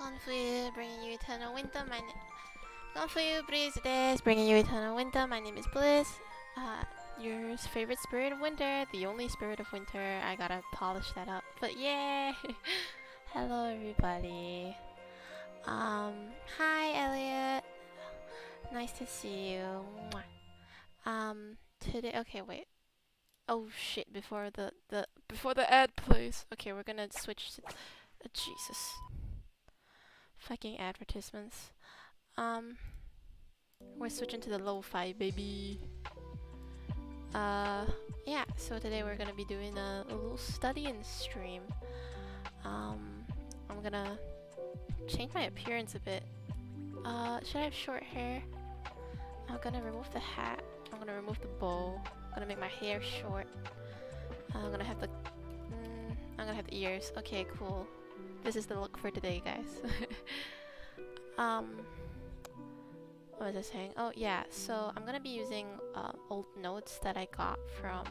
Gone for you, bringing you eternal winter. Gone for you, blizz this, bringing you eternal winter. My name is Blizz. Your favorite spirit of winter, the only spirit of winter. I gotta polish that up, but yay! Hello, everybody. Hi, Elliot. Nice to see you. Mwah. Today. Okay, wait. Oh shit! Before the ad plays. Okay, we're gonna switch to. Jesus. Fucking advertisements. We're switching to the lo-fi, baby. Yeah, so today we're gonna be doing a little study-in stream. I'm gonna change my appearance a bit. Should I have short hair? I'm gonna remove the hat. I'm gonna remove the bow. I'm gonna make my hair short. I'm gonna have the ears. Okay, cool. This is the look for today, guys. What was I saying? Oh yeah, so I'm gonna be using old notes that I got from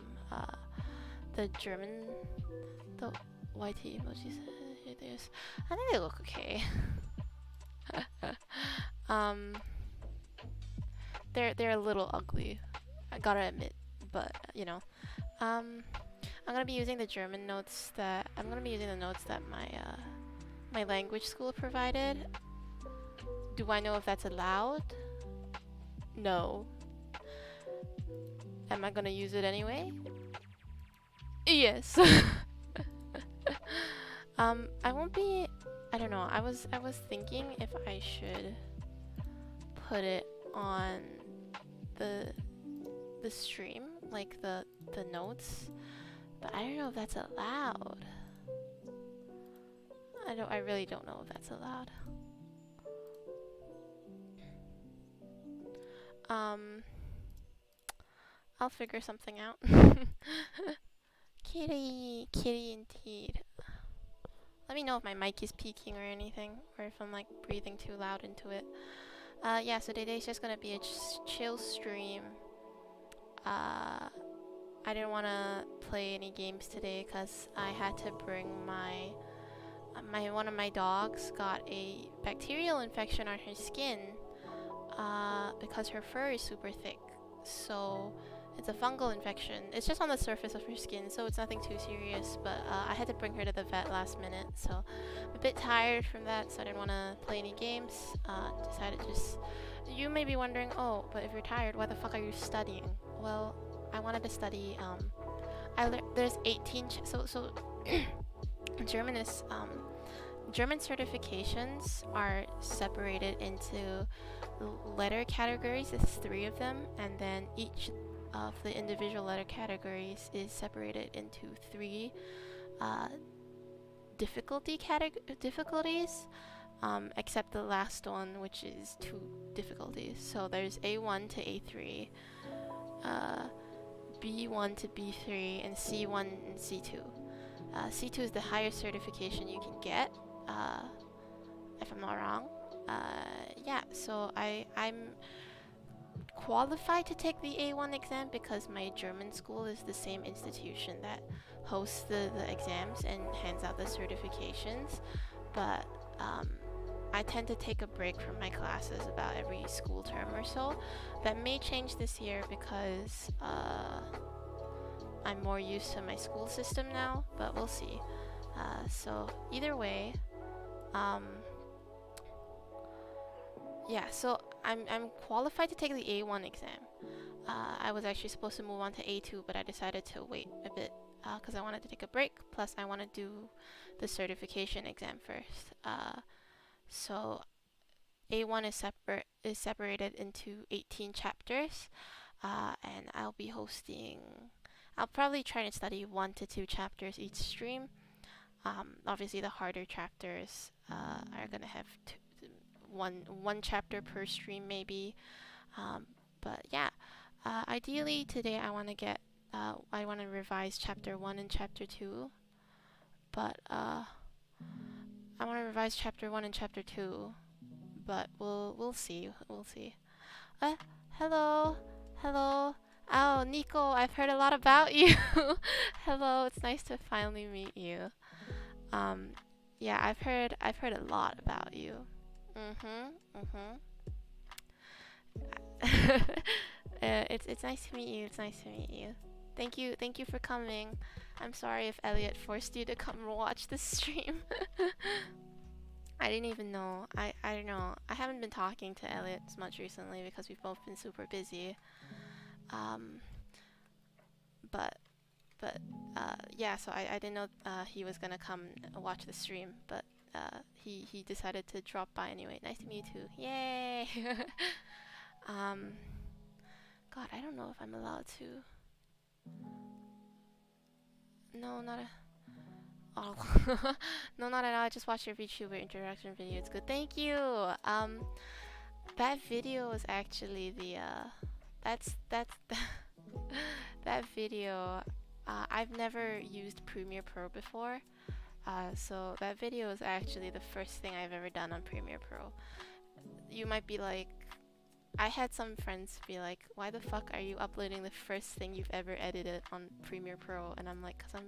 the German, the yeti emojis. Here it is. I think they look okay. They're a little ugly, I gotta admit, but you know. I'm gonna be using the German notes that my language school provided. Do I know if that's allowed? No. Am I gonna use it anyway? Yes. I won't be. I don't know. I was thinking if I should put it on the stream, like the notes, but I don't know if that's allowed. I really don't know if that's allowed. I'll figure something out. Kitty indeed. Let me know if my mic is peaking or anything, or if I'm like breathing too loud into it. Yeah, so today's just gonna be a chill stream. I didn't want to play any games today because I had to bring one of my dogs got a bacterial infection on her skin because her fur is super thick. So it's a fungal infection. It's just on the surface of her skin, so it's nothing too serious, but I had to bring her to the vet last minute, so I'm a bit tired from that, so I didn't want to play any games. Decided just... You may be wondering, oh, but if you're tired, why the fuck are you studying? Well, I wanted to study, there's 18... So German is... German certifications are separated into letter categories. There's 3 of them, and then each of the individual letter categories is separated into 3 difficulties, except the last one, which is 2 difficulties. So there's A1 to A3, B1 to B3, and C1 and C2. C2 is the highest certification you can get, if I'm not wrong. Yeah, so I'm qualified to take the A1 exam because my German school is the same institution that hosts the exams and hands out the certifications, but I tend to take a break from my classes about every school term or so. That may change this year because I'm more used to my school system now, but we'll see. So either way, yeah, so I'm qualified to take the A1 exam. I was actually supposed to move on to A2, but I decided to wait a bit because I wanted to take a break. Plus, I want to do the certification exam first. So A1 is separated into 18 chapters, and I'll be hosting. I'll probably try to study 1 to 2 chapters each stream. Obviously, the harder chapters are gonna have one chapter per stream, maybe. But yeah, ideally today I want to revise chapter 1 and chapter 2. But I want to revise chapter 1 and chapter 2. But we'll see. We'll see. Hello. Oh, Nico, I've heard a lot about you. Hello, it's nice to finally meet you. Yeah, I've heard a lot about you. It's nice to meet you. It's nice to meet you. Thank you for coming. I'm sorry if Elliot forced you to come watch the stream. I didn't even know. I don't know. I haven't been talking to Elliot as much recently because we've both been super busy. But yeah, so I didn't know he was gonna come watch the stream, but he decided to drop by anyway. Nice to meet you too. Yay! God, I don't know if I'm allowed to. No, not a. Oh, no, not at all. I just watched your VTuber introduction video. It's good. Thank you. That video was actually the that's that video. I've never used Premiere Pro before, so that video is actually the first thing I've ever done on Premiere Pro. You might be like, I had some friends be like, why the fuck are you uploading the first thing you've ever edited on Premiere Pro? And I'm like, cause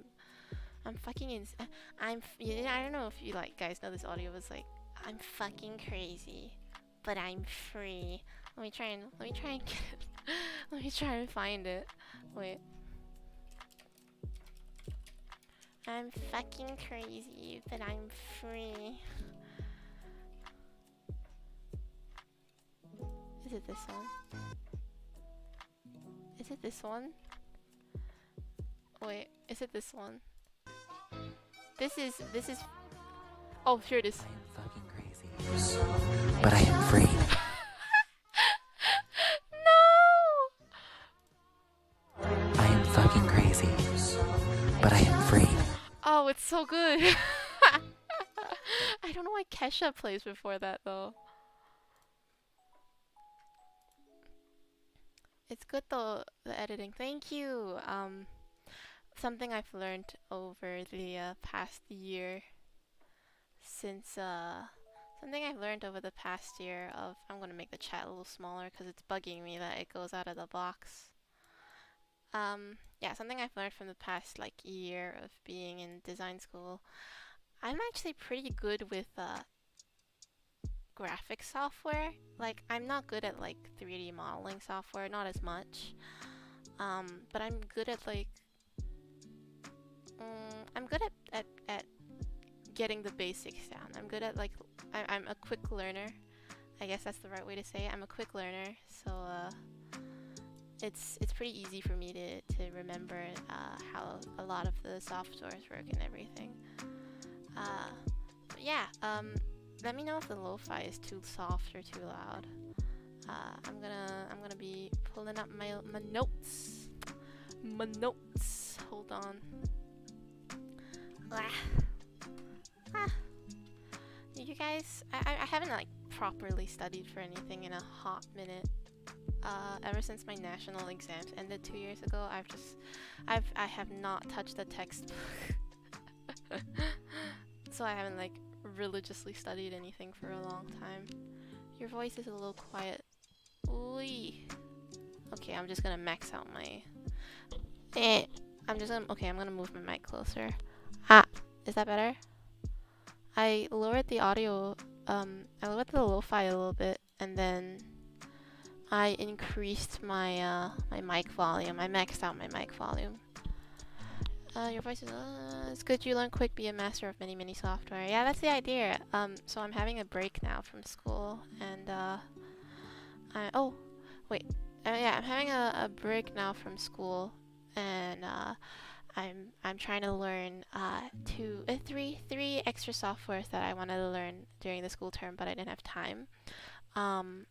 I'm fucking I don't know if you like guys know this audio was like, I'm fucking crazy, but I'm free. Let me try and get it. Let me try and find it. Wait. I'm fucking crazy, but I'm free. Is it this one? Is it this one? Wait, is it this one? This is. Oh, here it is. I am fucking crazy, but I am free. No! I am fucking crazy, but I am free. Oh, it's so good. I don't know why Kesha plays before that though. It's good though, the editing. Thank you. Something I've learned over the past year something I've learned over the past year of, I'm gonna make the chat a little smaller because it's bugging me that it goes out of the box. Yeah, something I've learned from the past like year of being in design school. I'm actually pretty good with graphic software. Like, I'm not good at like 3D modeling software, not as much. But I'm good at like I'm good at getting the basics down. I'm good at like I'm a quick learner. I guess that's the right way to say it. I'm a quick learner, so it's pretty easy for me to remember how a lot of the softwares work and everything. But yeah, let me know if the lo-fi is too soft or too loud. I'm gonna be pulling up my notes. My notes. Hold on. You guys, I haven't like properly studied for anything in a hot minute. Ever since my national exams ended 2 years ago, I have not touched the textbook. So I haven't like religiously studied anything for a long time. Your voice is a little quiet. Ooh. Okay, I'm just gonna max out my. I'm gonna move my mic closer. Is that better? I lowered the audio. I lowered the lo-fi a little bit, and then I increased my my mic volume. I maxed out my mic volume. Your voice is it's good you learn quick, be a master of many software. Yeah, that's the idea. So I'm having a break now from school, and I'm having a break now from school, and I'm trying to learn three extra softwares that I wanted to learn during the school term, but I didn't have time. I'm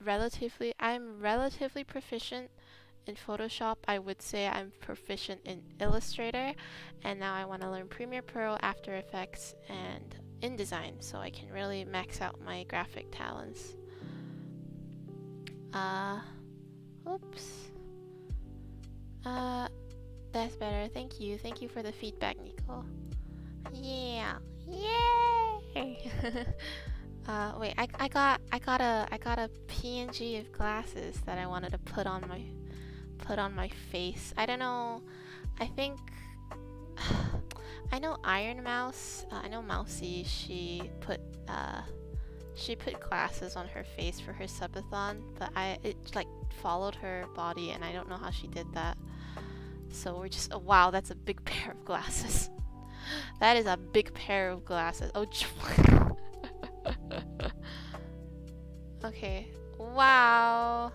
relatively proficient in Photoshop. I would say I'm proficient in Illustrator, and now I want to learn Premiere Pro, After Effects, and InDesign, so I can really max out my graphic talents. Oops. That's better. Thank you for the feedback, Nico. Yeah. Yay! Wait, I got a PNG of glasses that I wanted to put on my face. I don't know. I think I know Iron Mouse. I know Mousy. She put glasses on her face for her subathon, but it like followed her body, and I don't know how she did that. So we're just, oh wow, that's a big pair of glasses. That is a big pair of glasses. Oh, okay. Wow.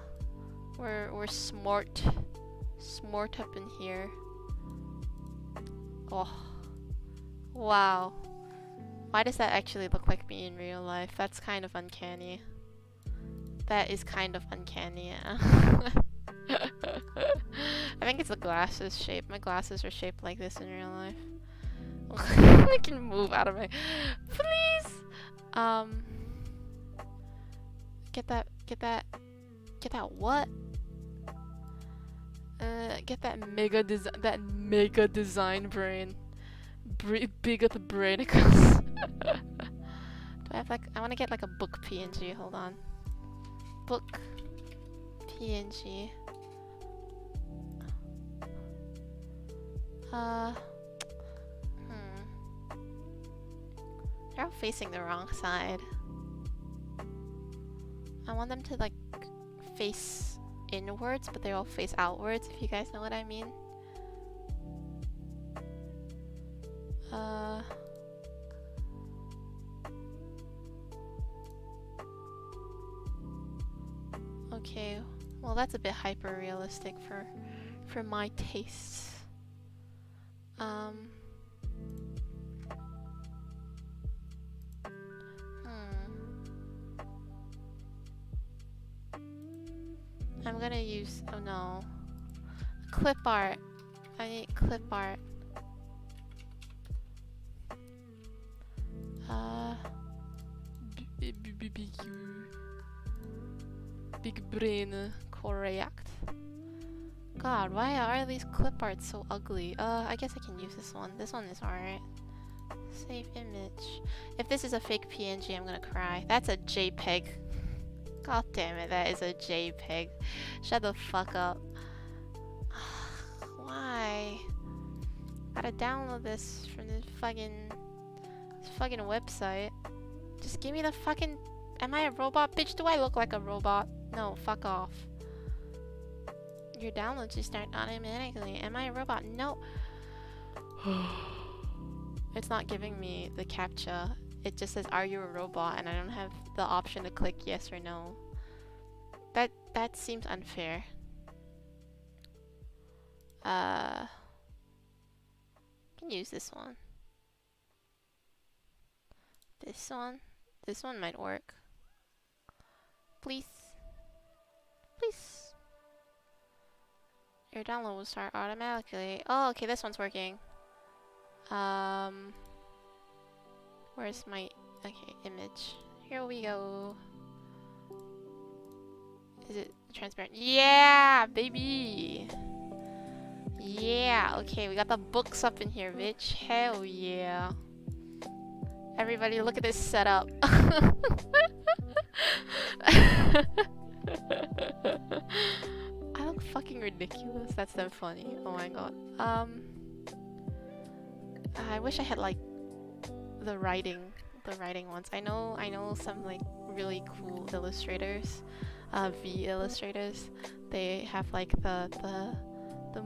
We're smart up in here. Oh. Wow. Why does that actually look like me in real life? That's kind of uncanny. That is kind of uncanny, yeah. I think it's the glasses shape. My glasses are shaped like this in real life. I can move out of my... Please! Get that what? Get that mega design brain. Big at the brain. Do I have like... I want to get like a book PNG. Hold on. Book PNG. They're all facing the wrong side. I want them to like face inwards, but they all face outwards, if you guys know what I mean. Okay, well that's a bit hyper realistic for my tastes. I'm gonna use, oh no, clip art. I need clip art. Big brain correct. God, why are these clip arts so ugly? I guess I can use this one. This one is alright. Save image. If this is a fake PNG, I'm gonna cry. That's a JPEG. God damn it, that is a JPEG. Shut the fuck up. Why? Gotta download this from this fucking website. Just give me the fucking... Am I a robot? Bitch, do I look like a robot? No, fuck off. Your downloads just start automatically. Am I a robot? No. It's not giving me the CAPTCHA. It just says, are you a robot? And I don't have the option to click yes or no. That seems unfair. I can use this one. This one might work. Please. Please. Your download will start automatically. Oh, okay, this one's working. Where's my... Okay, image. Here we go. Is it transparent? Yeah, baby! Yeah, okay, we got the books up in here, bitch. Hell yeah. Everybody, look at this setup. I look fucking ridiculous. That's so funny. Oh my god. I wish I had like the writing ones. I know some like really cool illustrators, V illustrators. They have like the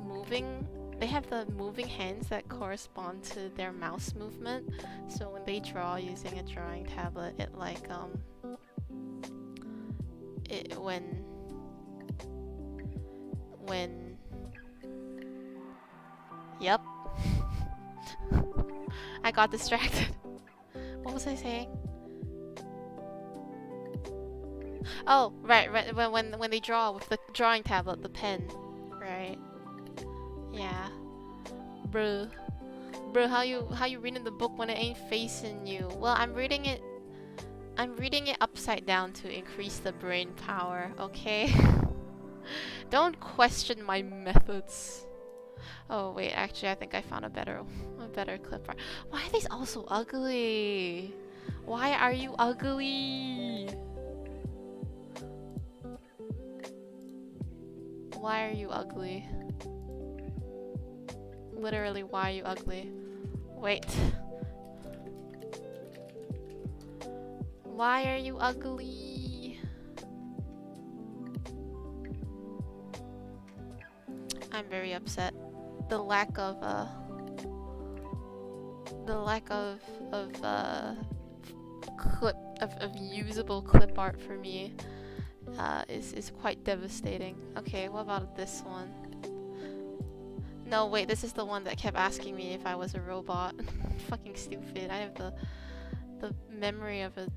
moving. They have the moving hands that correspond to their mouse movement. So when they draw using a drawing tablet, it like when yep. I got distracted. What was I saying? Oh, right. When they draw with the drawing tablet, the pen, right? Yeah. Bruh, how you reading the book when it ain't facing you? Well, I'm reading it upside down to increase the brain power, okay? Don't question my methods. Oh wait, actually I think I found a better clip art. Why are these all so ugly? Why are you ugly? Why are you ugly? Literally, why are you ugly? Wait. Why are you ugly? I'm very upset. The lack of usable clip art for me is quite devastating. Okay, what about this one? No, wait, this is the one that kept asking me if I was a robot. Fucking stupid. I have the memory of a...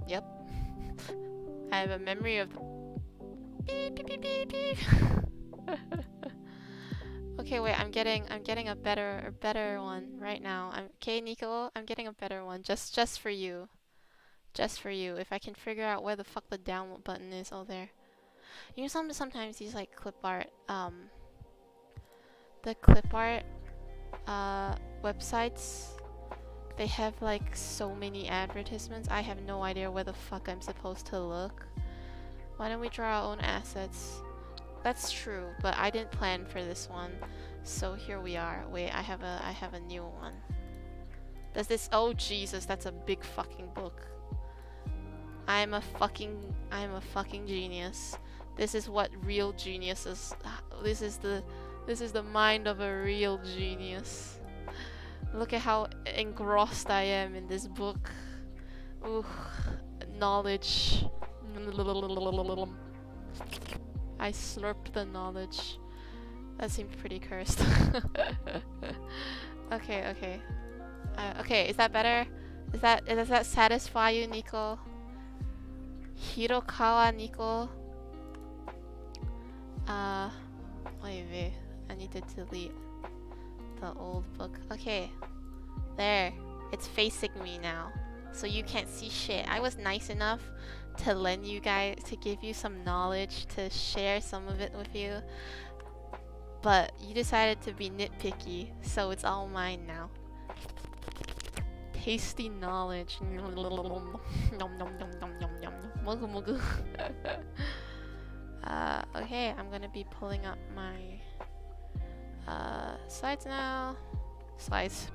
Yep. I have a memory of the... Beep, beep, beep, beep, beep. Okay, wait, I'm getting a better one right now. Okay, Nico, I'm getting a better one just for you. Just for you. If I can figure out where the fuck the download button is. Oh, there. You know, sometimes these like clip art the clip art websites, they have like so many advertisements. I have no idea where the fuck I'm supposed to look. Why don't we draw our own assets? That's true, but I didn't plan for this one. So here we are. Wait, I have a new one. Does this... Oh Jesus, that's a big fucking book. I'm a fucking genius. This is what real genius is. This is the mind of a real genius. Look at how engrossed I am in this book. Ooh, knowledge. I slurped the knowledge. That seemed pretty cursed. Okay. Okay, is that better? Does that satisfy you, Nico? Hirokawa Nico. Wait. I need to delete the old book. Okay. There. It's facing me now. So you can't see shit. I was nice enough to lend you guys, to give you some knowledge, to share some of it with you. But you decided to be nitpicky, so it's all mine now. Tasty knowledge. Okay, I'm gonna be pulling up my slides now. Slides.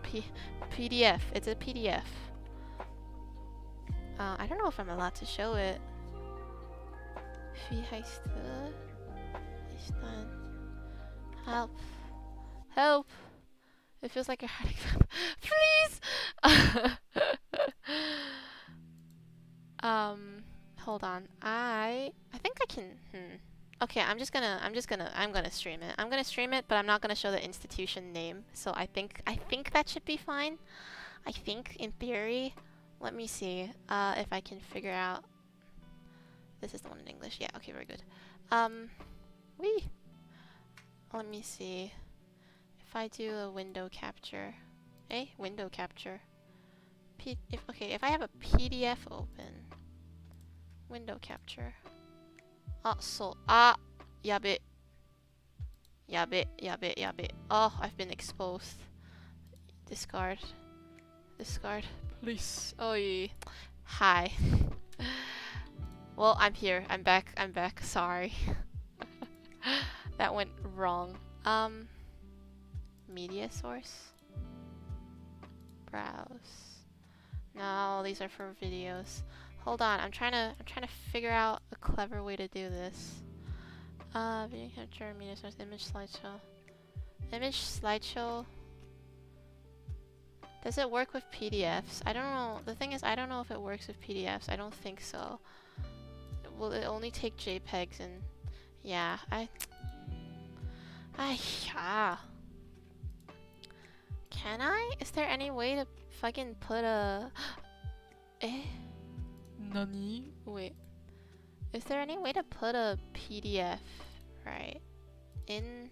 PDF. It's a PDF. I don't know if I'm allowed to show it. Help. Help! It feels like a heart exam. Please! Hold on. I think I can... Okay, I'm gonna stream it. I'm gonna stream it, but I'm not gonna show the institution name. So I think that should be fine. I think, in theory. Let me see if I can figure out... This is the one in English. Yeah, okay, very good. Let me see. If I do a window capture... window capture. If I have a PDF open... Window capture. Yabe. Oh, I've been exposed. Discard. Please. Oi. Hi. Well, I'm here. I'm back. Sorry. That went wrong. Media source. Browse. No, these are for videos. Hold on. I'm trying to figure out a clever way to do this. Video capture, media source, image slideshow. Image slideshow. Does it work with PDFs? I don't know. The thing is, I don't know if it works with PDFs. I don't think so. Will it only take JPEGs and... Yeah, Can I? Is there any way to fucking put a... Nani? Wait. Is there any way to put a PDF, right, in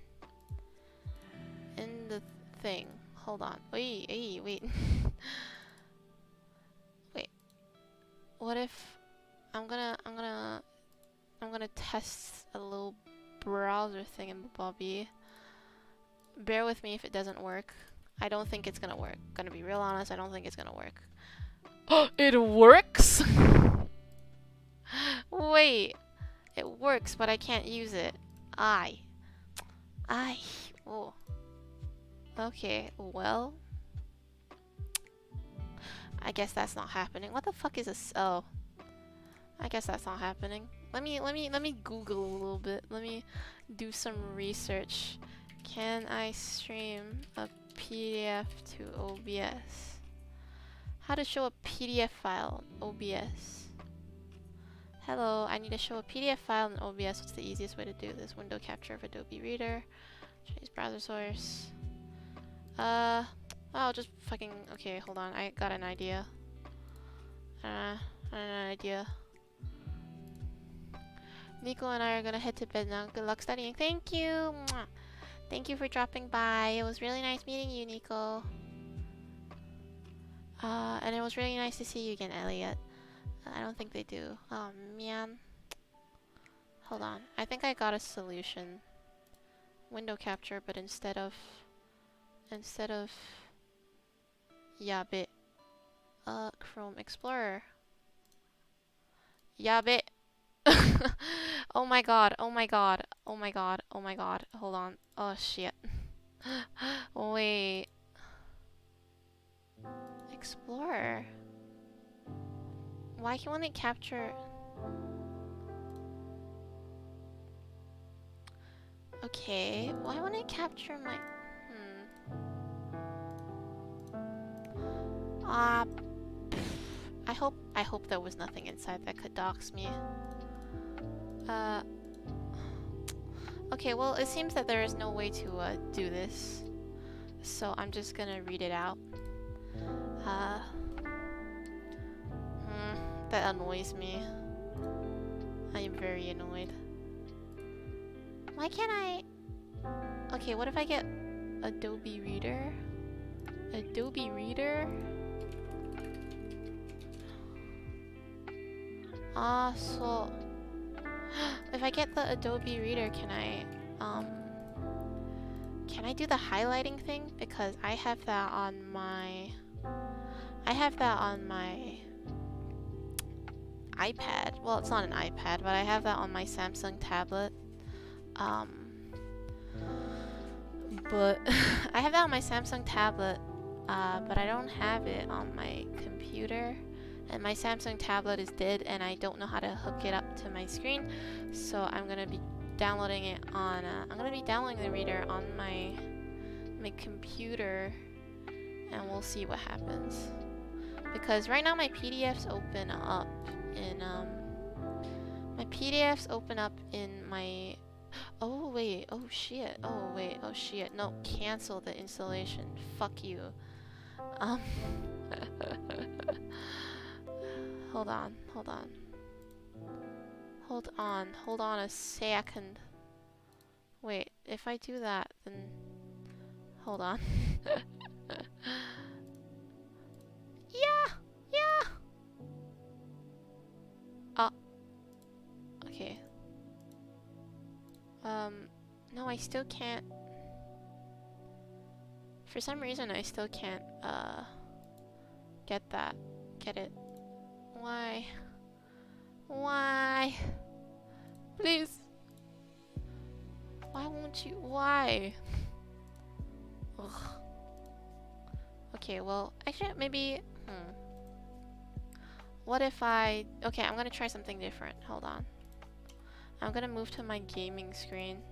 the thing? Hold on. Wait. Wait. What if I'm gonna test a little browser thing in Bobby. Bear with me if it doesn't work. I don't think it's gonna work. Gonna be real honest, I don't think it's gonna work. It works? Wait. It works, but I can't use it. Oh. Okay, well, I guess that's not happening. What the fuck is this? Oh, I guess that's not happening. Let me Google a little bit. Let me do some research. Can I stream a PDF to OBS? How to show a PDF file in OBS? Hello, I need to show a PDF file in OBS. What's the easiest way to do this? Window capture of Adobe Reader. Chinese browser source. I'll just fucking... Okay, hold on. I got an idea. Nico and I are gonna head to bed now. Good luck studying. Thank you! Mwah. Thank you for dropping by. It was really nice meeting you, Nico. And it was really nice to see you again, Elliot. I don't think they do. Oh, man. Hold on. I think I got a solution. Window capture, but instead of... Yabbit. Chrome Explorer. Yabbit. Oh my god, oh my god, oh my god, oh my god. Hold on. Oh shit. Wait. Explorer. Why can't it capture... Okay, why won't it capture my... I hope there was nothing inside that could dox me. Okay, well, it seems that there is no way to do this. So I'm just gonna read it out. That annoys me. I am very annoyed. Why can't I... Okay, what if I get Adobe Reader? Adobe Reader? So... If I get the Adobe Reader, can I do the highlighting thing? Because I have that on my... iPad. Well, it's not an iPad, but I have that on my Samsung tablet. But I have that on my Samsung tablet, but I don't have it on my computer. And my Samsung tablet is dead, and I don't know how to hook it up to my screen. So I'm gonna be downloading it on. I'm gonna be downloading the reader on my computer, and we'll see what happens. Because right now my PDFs open up in my oh wait, oh shit, oh wait, oh shit, no, cancel the installation, fuck you. Hold on a second. Wait, if I do that, then hold on. Yeah. Okay. No, I still can't. For some reason, I still can't, get it. Why? Why? Please. Why won't you? Why? Ugh. Okay, well, actually, maybe, what if I... Okay, I'm gonna try something different. Hold on. I'm gonna move to my gaming screen.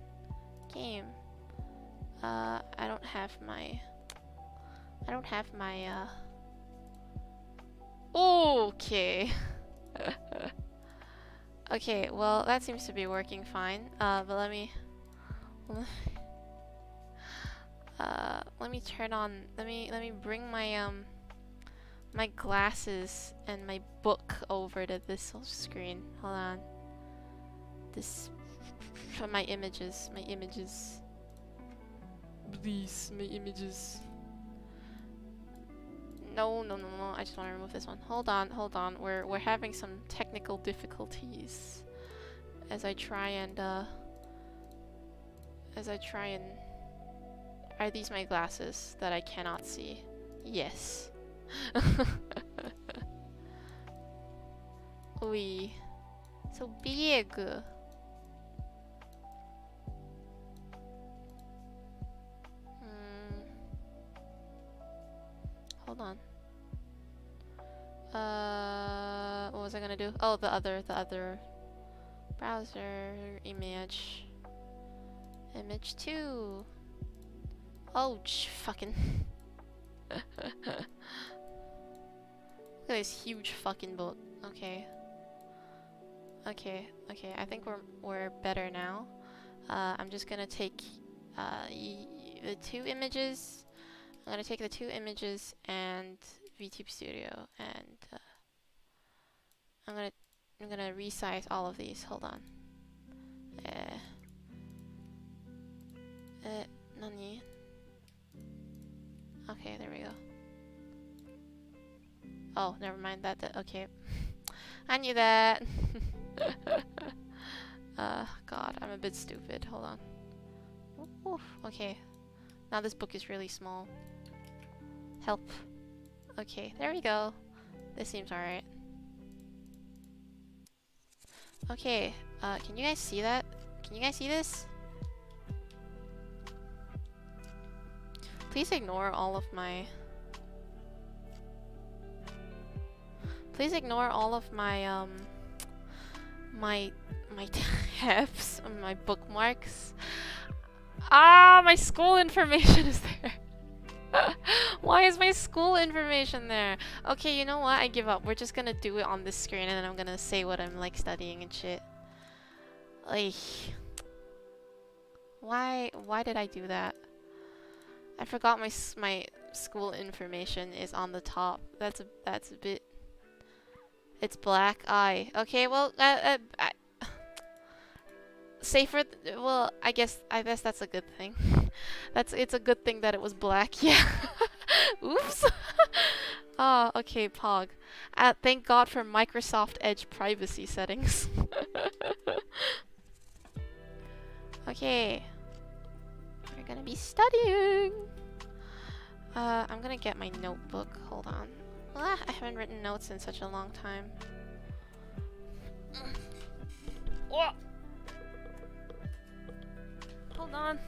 Game. I don't have my... Okay. Okay, well, that seems to be working fine. But let me turn on... Let me bring my, my glasses and my book over to this screen. Hold on. This... For my images. Please, my images. No. I just want to remove this one. Hold on. We're having some technical difficulties as I try and Are these my glasses that I cannot see? Yes. Oi. So big. hold on. What was I gonna do? Oh, the other browser image. Image 2. Oh, fucking. Look at this huge fucking boat. Okay. Okay. I think we're better now. I'm just gonna take the 2 images. I'm gonna take the 2 images and VTube Studio, and I'm gonna resize all of these. Hold on. Nani? Okay, there we go. Oh, never mind that. Okay. I knew that. God, I'm a bit stupid. Hold on. Oof, okay. Now this book is really small. Help. Okay, there we go. This seems alright. Okay, can you guys see that? Can you guys see this? Please ignore all of my... Please ignore all of my, my tabs, my bookmarks. Ah, my school information is there. Why is my school information there? Okay, you know what? I give up. We're just gonna do it on this screen, and then I'm gonna say what I'm like studying and shit. Like, why did I do that? I forgot my school information is on the top. That's a bit. It's black eye. Okay, well, safer. Well, I guess that's a good thing. It's a good thing that it was black. Yeah. Oops. Oh, okay, Pog. Thank God for Microsoft Edge privacy settings. Okay. We're gonna be studying. I'm gonna get my notebook. Hold on. I haven't written notes in such a long time. Oh. Hold on.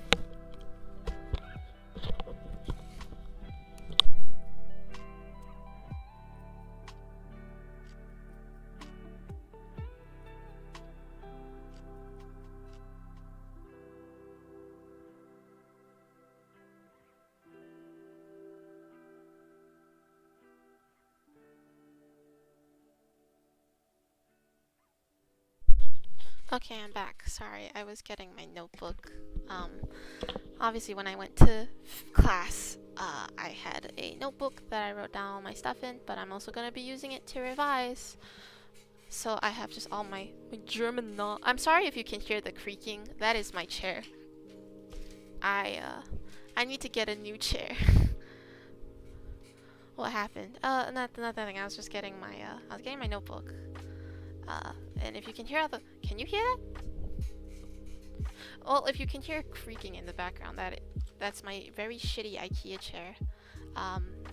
Okay, I'm back. Sorry, I was getting my notebook. Obviously when I went to class, I had a notebook that I wrote down all my stuff in, but I'm also gonna be using it to revise. So I have just all my German I'm sorry if you can hear the creaking. That is my chair. I need to get a new chair. What happened? Nothing. I was just getting my notebook. And if you can hear can you hear that? Well, if you can hear creaking in the background, that's my very shitty IKEA chair.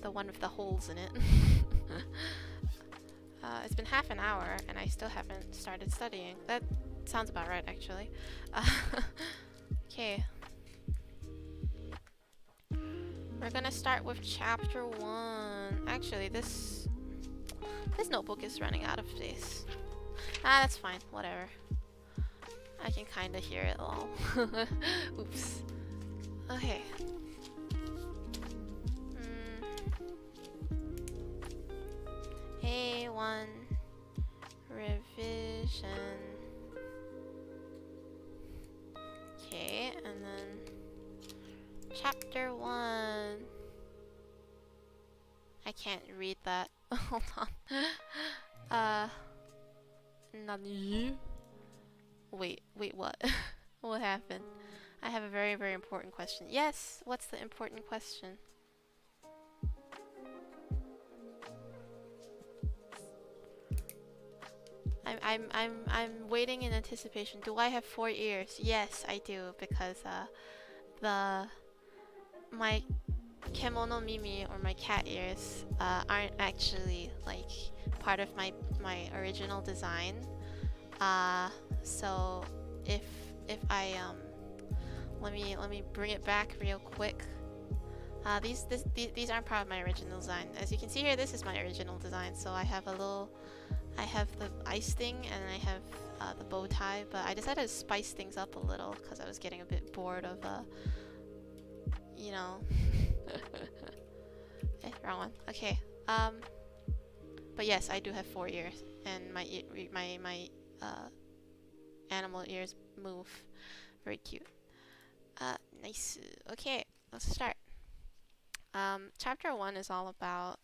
The one with the holes in it. It's been half an hour and I still haven't started studying. That sounds about right, actually. Okay. We're gonna start with chapter 1. Actually, this notebook is running out of space. That's fine. Whatever. I can kind of hear it all. Oops. Okay. A1 revision. Okay, and then chapter 1. I can't read that. Hold on. Nani? Wait, what? What happened? I have a very, very important question. Yes, what's the important question? I'm waiting in anticipation. Do I have 4 ears? Yes, I do, because my kemono mimi, or my cat ears, aren't actually like part of my original design. So if I let me bring it back real quick. These aren't part of my original design. As you can see here, this is my original design. So I have I have the ice thing and I have the bow tie, but I decided to spice things up a little because I was getting a bit bored of, you know. Wrong one. Okay. But yes, I do have 4 ears, and my animal ears move. Very cute. Nice. Okay, let's start. Chapter 1 is about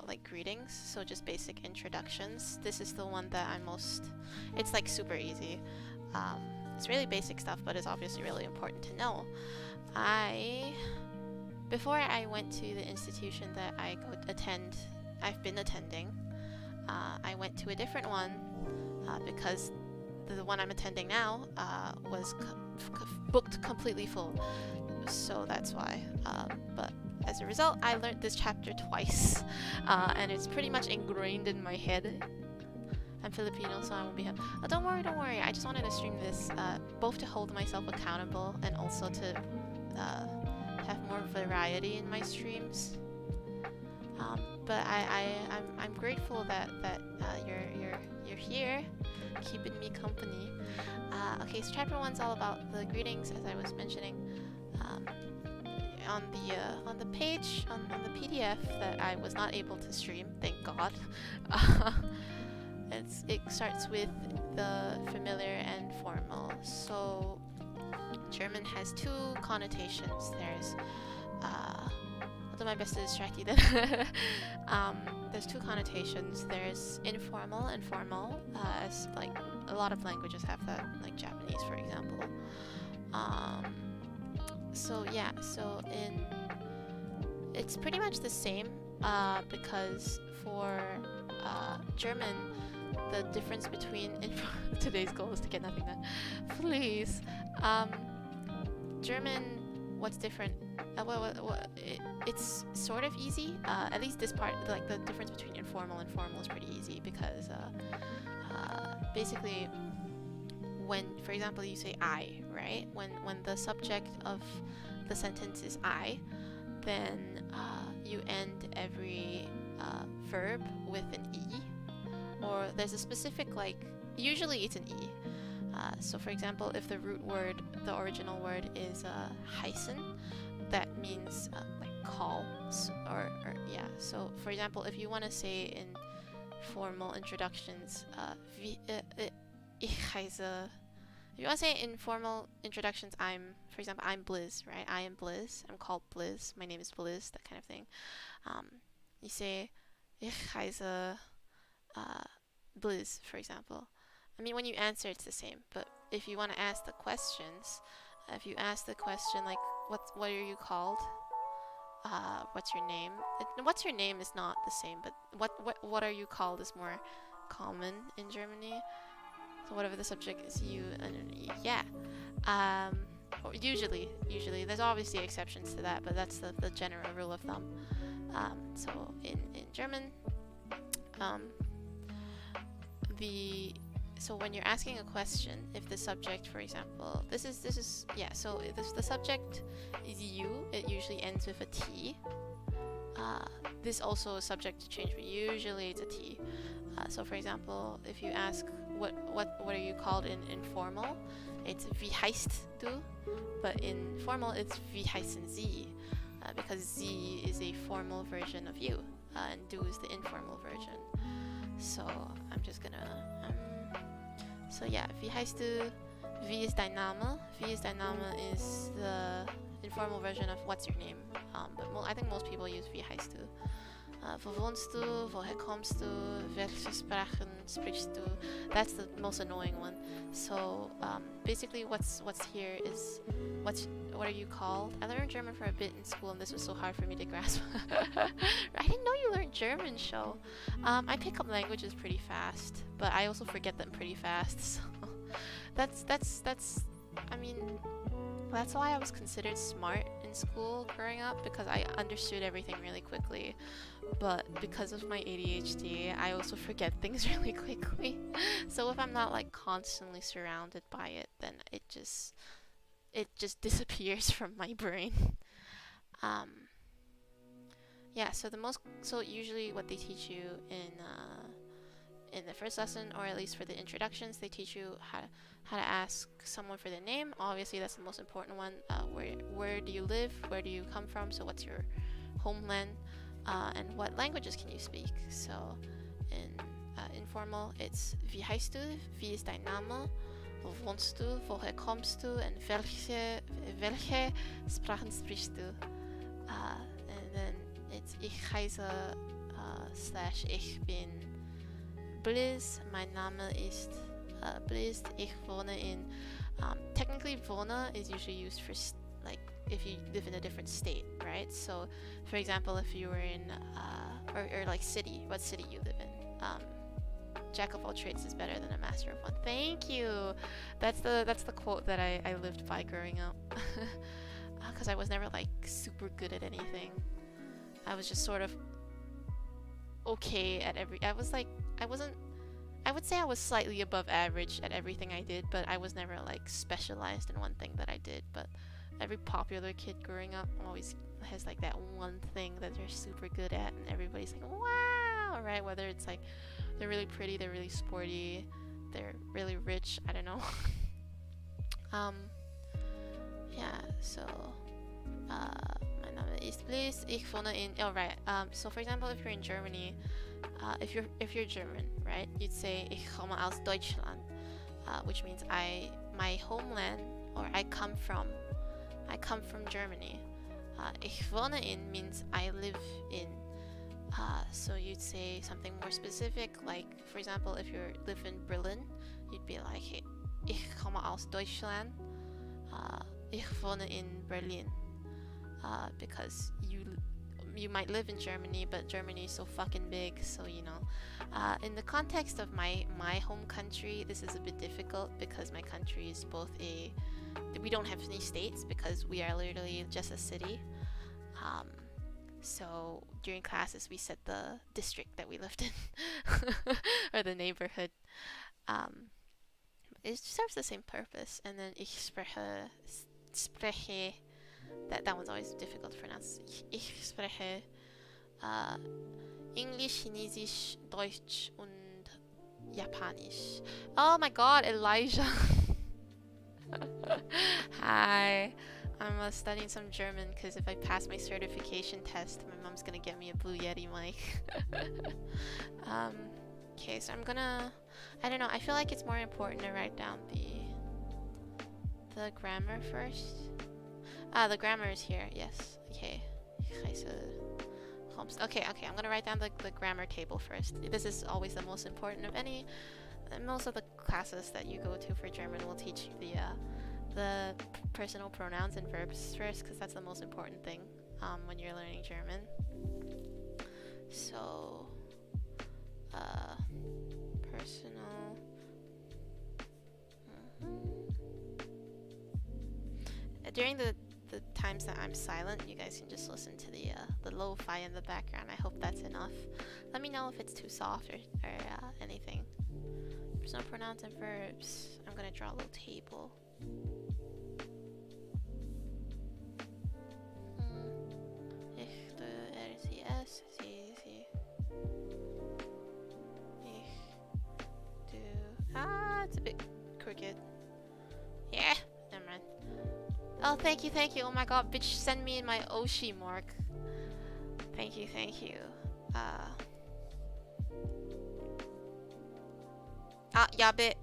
like greetings, so just basic introductions. This is the one that it's like super easy. It's really basic stuff, but it's obviously really important to know. Before I went to the institution that I've been attending, I went to a different one because the one I'm attending now was booked completely full. So that's why. But as a result, I learned this chapter twice, and it's pretty much ingrained in my head. I'm Filipino, so I won't be. Oh, don't worry. I just wanted to stream this, both to hold myself accountable and also to have more variety in my streams. But I'm grateful that you're here, keeping me company. Okay, so chapter 1's all about the greetings, as I was mentioning. On the page, on the PDF that I was not able to stream, thank God. It starts with the familiar and formal. So German has 2 connotations. There's I'll do my best to distract you then. There's 2 connotations. There's informal and formal, as like a lot of languages have that, like Japanese, for example. So yeah, it's pretty much the same, because for German, the difference between today's goal is to get nothing done. Please. German, what's different? It's sort of easy. At least this part, like the difference between informal and formal, is pretty easy because basically, when, for example, you say I, right? When the subject of the sentence is I, then you end every verb with an E, or there's a specific, like, usually it's an E. So for example, if the root word, the original word is heißen, that means like call, or yeah. So for example, if you want to say in formal introductions, ich heiße. If you want to say in formal introductions, for example, I'm Blizz, right? I am Blizz. I'm called Blizz. My name is Blizz, that kind of thing. You say ich heiße Blizz, for example. I mean, when you answer, it's the same. But if you want to ask the questions, if you ask the question like, what are you called? What's your name? What's your name is not the same, but what are you called is more common in Germany. So whatever the subject is, you and yeah. Usually, there's obviously exceptions to that, but that's the general rule of thumb. So in German, so when you're asking a question, if the subject, for example, this is yeah. So if the subject is you, it usually ends with a T. This also is subject to change, but usually it's a T. So for example, if you ask what are you called in informal, it's wie heißt du, but in formal it's wie heißen Sie, because Sie is a formal version of you, and du is the informal version. So I'm just gonna so yeah, wie heißt du, wie ist dein Name? Wie ist dein Name is the informal version of what's your name, but I think most people use wie heißt du. Wo wohnst du? Woher kommst du? Welche Sprachen sprichst du? That's the most annoying one. So basically, what's here is what are you called? I learned German for a bit in school, and this was so hard for me to grasp. I didn't know you learned German, Show. I pick up languages pretty fast, but I also forget them pretty fast. So that's. I mean, that's why I was considered smart in school growing up, because I understood everything really quickly. But because of my ADHD, I also forget things really quickly. So if I'm not like constantly surrounded by it, then it just disappears from my brain. Yeah, so usually what they teach you in the first lesson, or at least for the introductions, they teach you how to ask someone for their name. Obviously, that's the most important one. Where do you live? Where do you come from? So what's your homeland? And what languages can you speak? So in informal, it's wie heißt du? Wie ist dein Name? Wo wohnst du? Woher kommst du? And welche Sprachen sprichst du? And then it's ich heiße / ich bin Blizz. Mein Name ist Blizz. Ich wohne in. Technically, wohne is usually used for like if you live in a different state, right? So, for example, if you were in or like city, what city you live in. Jack of all trades is better than a master of one. Thank you. That's the quote that I lived by growing up. Because I was never like super good at anything. I was just sort of okay at I would say I was slightly above average at everything I did, but I was never like specialized in one thing that I did. But every popular kid growing up always has like that one thing that they're super good at, and everybody's like, wow, right? Whether it's like they're really pretty, they're really sporty, they're really rich, I don't know. Yeah, so my Name ist Blizz. Ich wohne in. Oh right. So for example, if you're in Germany, if you're German, right, you'd say ich komme aus Deutschland, which means my homeland, or I come from Germany. Ich wohne in means I live in. So you'd say something more specific, like for example, if you live in Berlin, you'd be like, hey, ich komme aus Deutschland. Ich wohne in Berlin. Because you might live in Germany, but Germany is so fucking big, so you know. In the context of my home country, this is a bit difficult because my country is both we don't have any states because we are literally just a city. So during classes we said the district that we lived in or the neighborhood. It serves the same purpose. And then ich spreche. That one's always difficult to pronounce. Ich spreche English, Chinesisch, Deutsch und Japanisch. Oh my god, Elijah. Hi. I'm studying some German because if I pass my certification test, my mom's gonna get me a Blue Yeti mic. Okay, so I'm gonna. I don't know. I feel like it's more important to write down the grammar first. The grammar is here. Yes. Okay. Okay. I'm gonna write down the grammar table first. This is always the most important of any. Most of the classes that you go to for German will teach you the personal pronouns and verbs first, because that's the most important thing when you're learning German. So, personal. During the times that I'm silent, you guys can just listen to the lo-fi in the background. I hope that's enough. Let me know if it's too soft or anything. Personal pronouns and verbs. I'm gonna draw a little table. Ich, du, sie, es, sie. Ich, du. It's a bit crooked. Yeah, never mind. Oh, thank you. Oh my god, bitch, send me my Oshi mark. Thank you. Yabbit.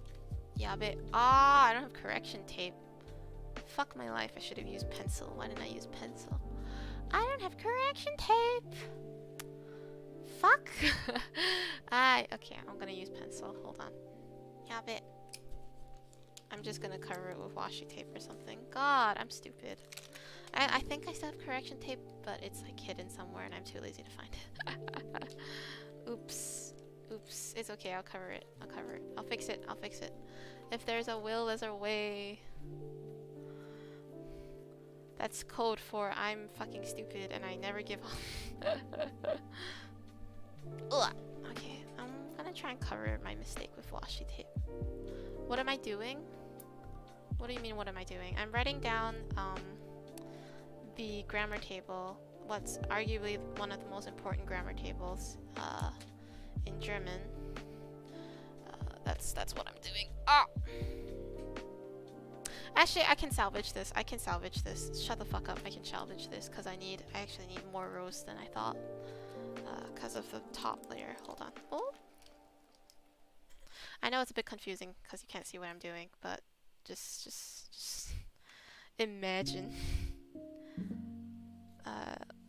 I don't have correction tape. Fuck my life, I should have used pencil. Why didn't I use pencil? I don't have correction tape. Fuck. Okay, I'm gonna use pencil. Hold on. Yabbit. I'm just gonna cover it with washi tape or something. God, I'm stupid. I think I still have correction tape, but it's like hidden somewhere and I'm too lazy to find it. Oops. It's okay, I'll cover it. I'll fix it. If there's a will, there's a way. That's code for I'm fucking stupid and I never give up. Ugh. Okay, I'm gonna try and cover my mistake with washi tape. What am I doing? What do you mean, what am I doing? I'm writing down the grammar table, what's arguably one of the most important grammar tables in German. That's what I'm doing. Ah! Actually, I can salvage this. I can salvage this. Shut the fuck up. I can salvage this because I actually need more rows than I thought. Because of the top layer. Hold on. Oh! I know it's a bit confusing because you can't see what I'm doing, but just imagine.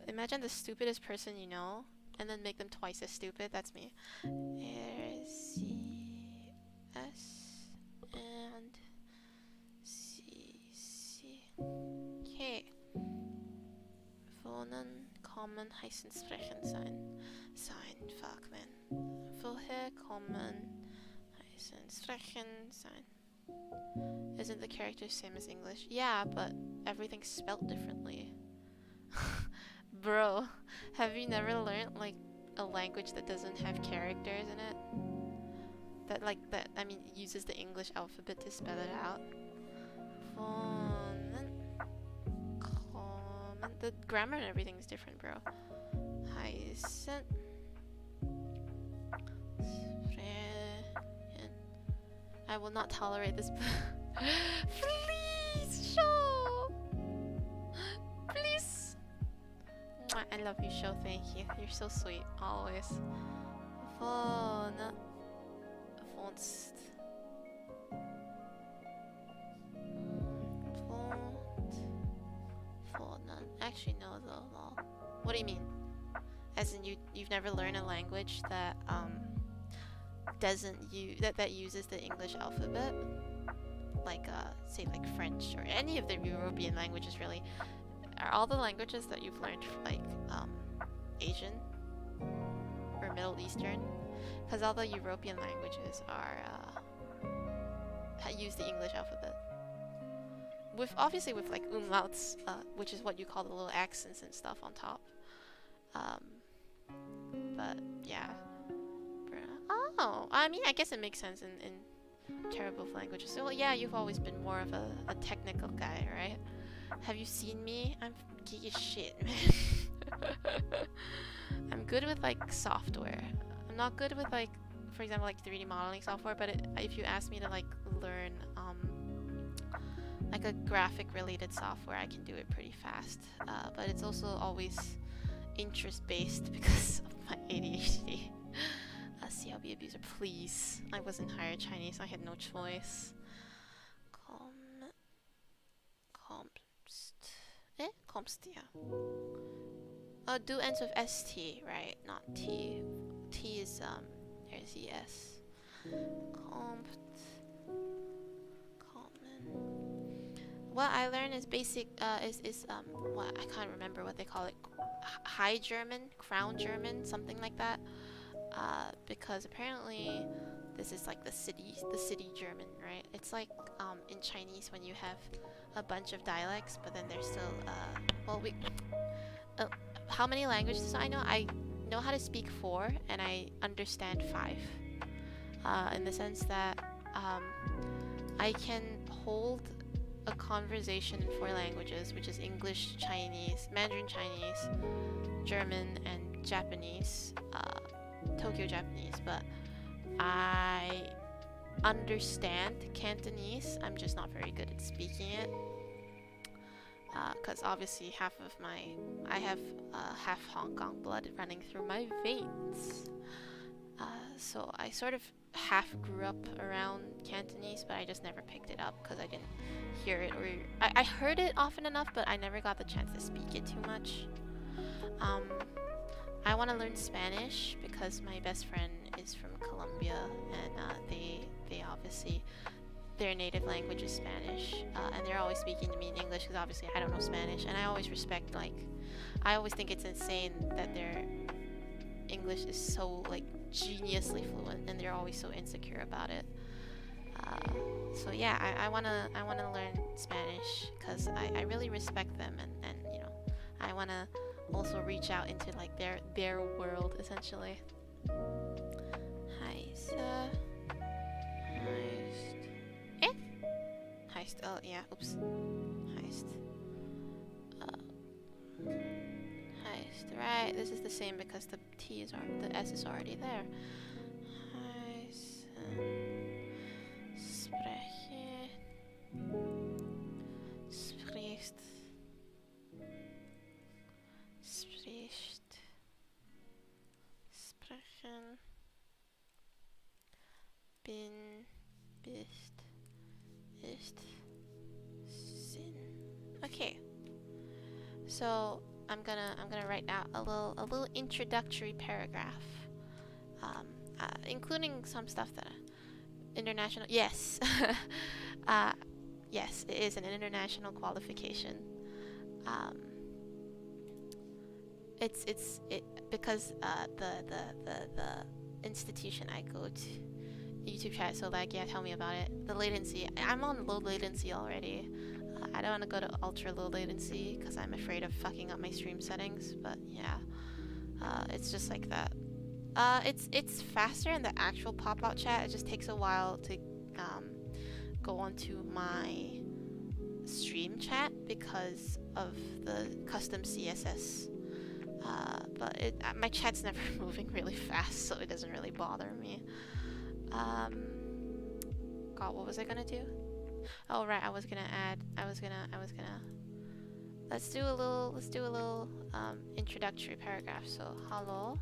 Imagine the stupidest person you know, and then make them twice as stupid. That's me. R-C-S and C-C. Okay. Wohnen, kommen, heißen, sprechen, sein. Sein, fuck man. Woher kommen, heißen, sprechen, sein. Isn't the character same as English? Yeah, but everything's spelt differently. Bro, have you never learned like a language that doesn't have characters in it? That I mean uses the English alphabet to spell it out. The grammar and everything is different, bro. Heißen. I will not tolerate this. Please, show. Please. I love you, show. Thank you. You're so sweet, always. Vonst. Actually, no, though. Lol. What do you mean? As in you've never learned a language that that uses the English alphabet, like say like French or any of the European languages really. Are all the languages that you've learned like Asian or Middle Eastern? Because all the European languages are use the English alphabet. Obviously with like umlauts, which is what you call the little accents and stuff on top. But yeah. Oh, I mean, I guess it makes sense in terrible languages. So yeah, you've always been more of a technical guy, right? Have you seen me? I'm geeky as shit, man. I'm good with like software. I'm not good with like, for example, like 3D modeling software. But if you ask me to like learn like a graphic related software, I can do it pretty fast. But it's also always interest based because of my ADHD. CLB abuser, please. I wasn't hired Chinese, I had no choice. Komst, yeah. Oh, do ends with ST, right? Not T. T is, there's the S. Kommt. What I learned is basic, what, I can't remember what they call it. High German, Crown German, something like that. Because apparently this is like the city German, right? It's like in Chinese when you have a bunch of dialects, but then there's still how many languages do I know? I know how to speak 4 and I understand 5. In the sense that I can hold a conversation in 4 languages, which is English, Chinese, Mandarin Chinese, German, and Japanese. Tokyo Japanese, but I understand Cantonese. I'm just not very good at speaking it. Because obviously I have half Hong Kong blood running through my veins. So I sort of half grew up around Cantonese, but I just never picked it up because I didn't hear it, or I heard it often enough, but I never got the chance to speak it too much. I want to learn Spanish because my best friend is from Colombia, and they obviously, their native language is Spanish, and they're always speaking to me in English because obviously I don't know Spanish, and I always respect, like, I always think it's insane that their English is so like geniusly fluent, and they're always so insecure about it. So yeah, I wanna learn Spanish because I really respect them, and you know, I wanna also reach out into like their world essentially. Heist. Heist. Oh yeah. Oops. Heist. Heißt, right? This is the same because the the S is already there. Heißen, spreche, spricht, spricht, sprechen, bin, bist, ist, sind. Okay. So I'm gonna write out a little introductory paragraph, including some stuff that international. Yes, yes, it is an international qualification. It's because the institution I go to, YouTube chat. So like, yeah, tell me about it. The latency. I'm on low latency already. I don't want to go to ultra low latency because I'm afraid of fucking up my stream settings. But yeah, it's just like that. It's faster in the actual pop-out chat. It just takes a while to go onto my stream chat because of the custom CSS. But my chat's never moving really fast, so it doesn't really bother me. God, what was I gonna do? Oh right, let's do a little introductory paragraph. So hello.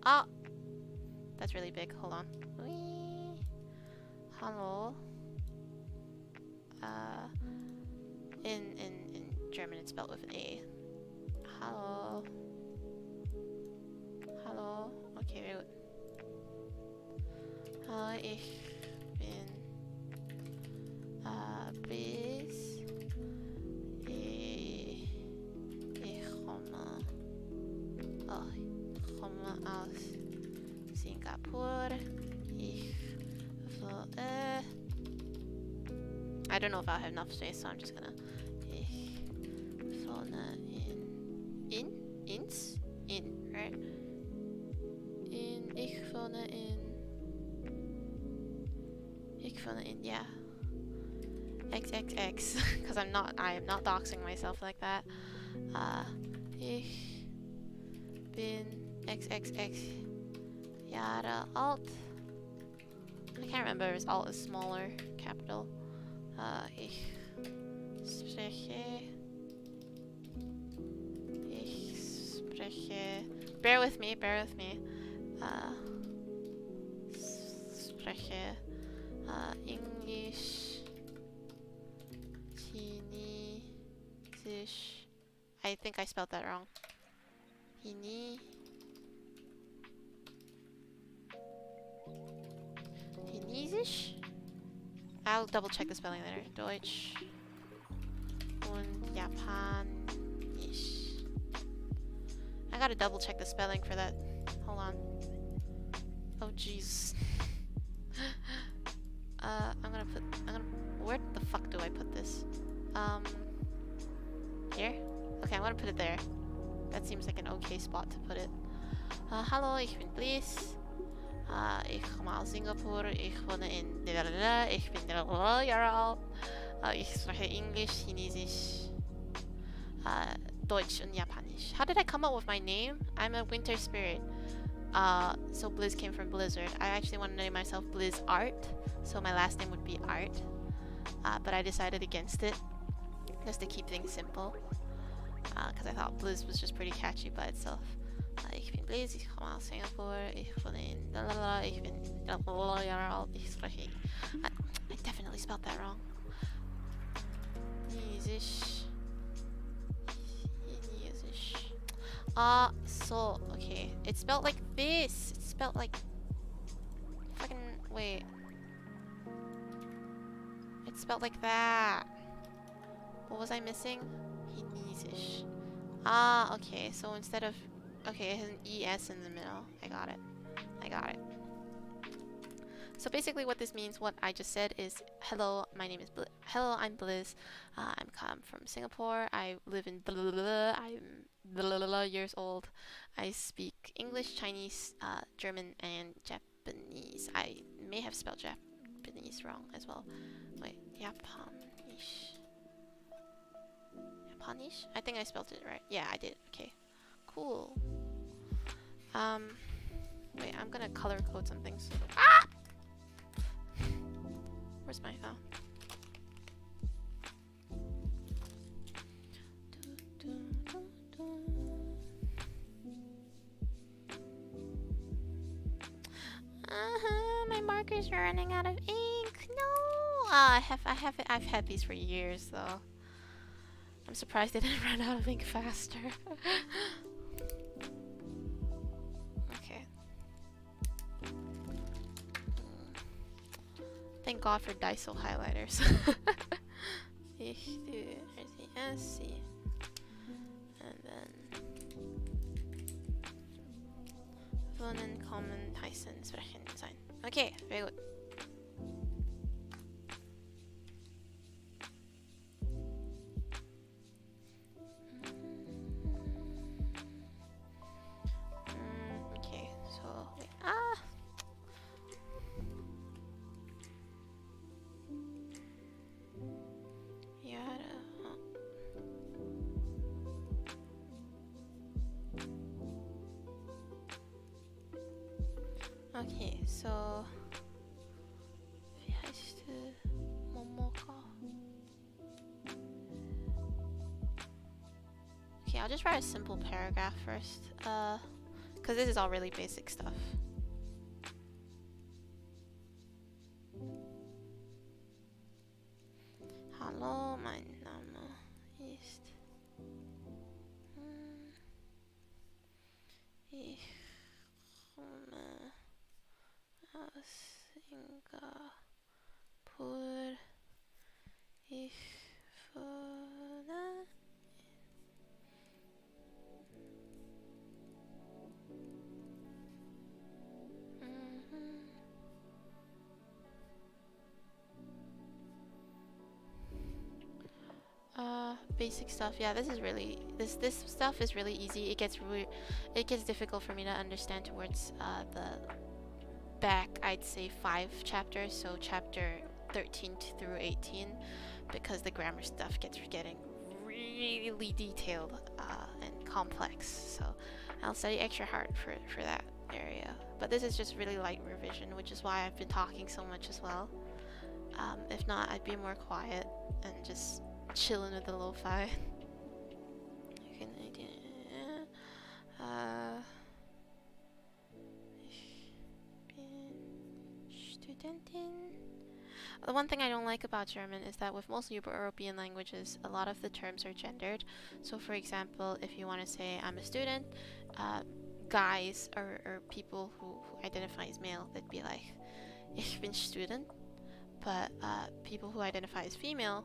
Oh, that's really big. Hold on. Whee. Hello. In German it's spelled with an A. Hello. Hello. Okay, very good. Hallo, ich bin Blizz. Ich komme aus Singapur. I don't know if I'll have enough space, so I'm just gonna. Ich wohne in, right? Ich wohne in, yeah. XXX, because I am not doxing myself like that. Ich bin XXX Jahre alt. I can't remember if alt is smaller, capital. Ich spreche. Bear with me. Spreche. English. Chinesisch. I think I spelled that wrong. Chinesisch? I'll double check the spelling later. Deutsch und Japanisch. I gotta double check the spelling for that. Hold on. Oh jeez. Where the fuck do I put this? Here? Okay, I'm gonna put it there. That seems like an okay spot to put it. Hallo, ich bin Blizz. Ich komme aus Singapur. Ich wohne in Ich bin Jahre alt. Ich spreche Englisch, Chinesisch, Deutsch und Japanisch. How did I come up with my name? I'm a winter spirit. So Blizz came from Blizzard. I actually wanted to name myself Blizz Art, so my last name would be Art. But I decided against it, just to keep things simple. Because I thought Blizz was just pretty catchy by itself. Ich bin Blizz, ich komme aus Singapur, ich wohne in ich bin Jahre alt, ich spreche. I definitely spelled that wrong. Chinesisch. So, okay. It's spelled like this. It's spelled like... Fucking... Wait. It's spelled like that. What was I missing? Chinesisch. Okay. So instead of... Okay, it has an ES in the middle. I got it. So basically what this means, what I just said is, hello, my name is Hello, I'm Blizz. I'm from Singapore. I live in I'm years old. I speak English, Chinese, German, and Japanese. I may have spelled Japanese wrong as well. Wait, Japanisch. punish? I think I spelled it right. Yeah, I did. Okay. Cool. Wait, I'm gonna color code some things. Ah! Where's my my markers are running out of ink. No. I've had these for years though. I'm surprised they didn't run out of ink faster. Okay. Thank God for Daiso highlighters. Ich du SC. And then Wohnen, kommen, heißen, sprechen, sein. Okay, very good. Okay, so wait. Okay, so wie heißt Momoka? Okay, I'll just write a simple paragraph first, because this is all really basic stuff. Hallo, mein Name ist ich komme aus Singapur. Ich wohne basic stuff. Yeah, this is really this stuff is really easy. It gets difficult for me to understand towards the back, I'd say 5 chapters, so chapter 13 through 18, because the grammar stuff gets getting really detailed and complex. So I'll study extra hard for that area. But this is just really light revision, which is why I've been talking so much as well. If not, I'd be more quiet and just chilling with the lo-fi. The one thing I don't like about German is that with most European languages, a lot of the terms are gendered. So for example, if you want to say I'm a student, guys or people who identify as male, they'd be like, ich bin Student. But people who identify as female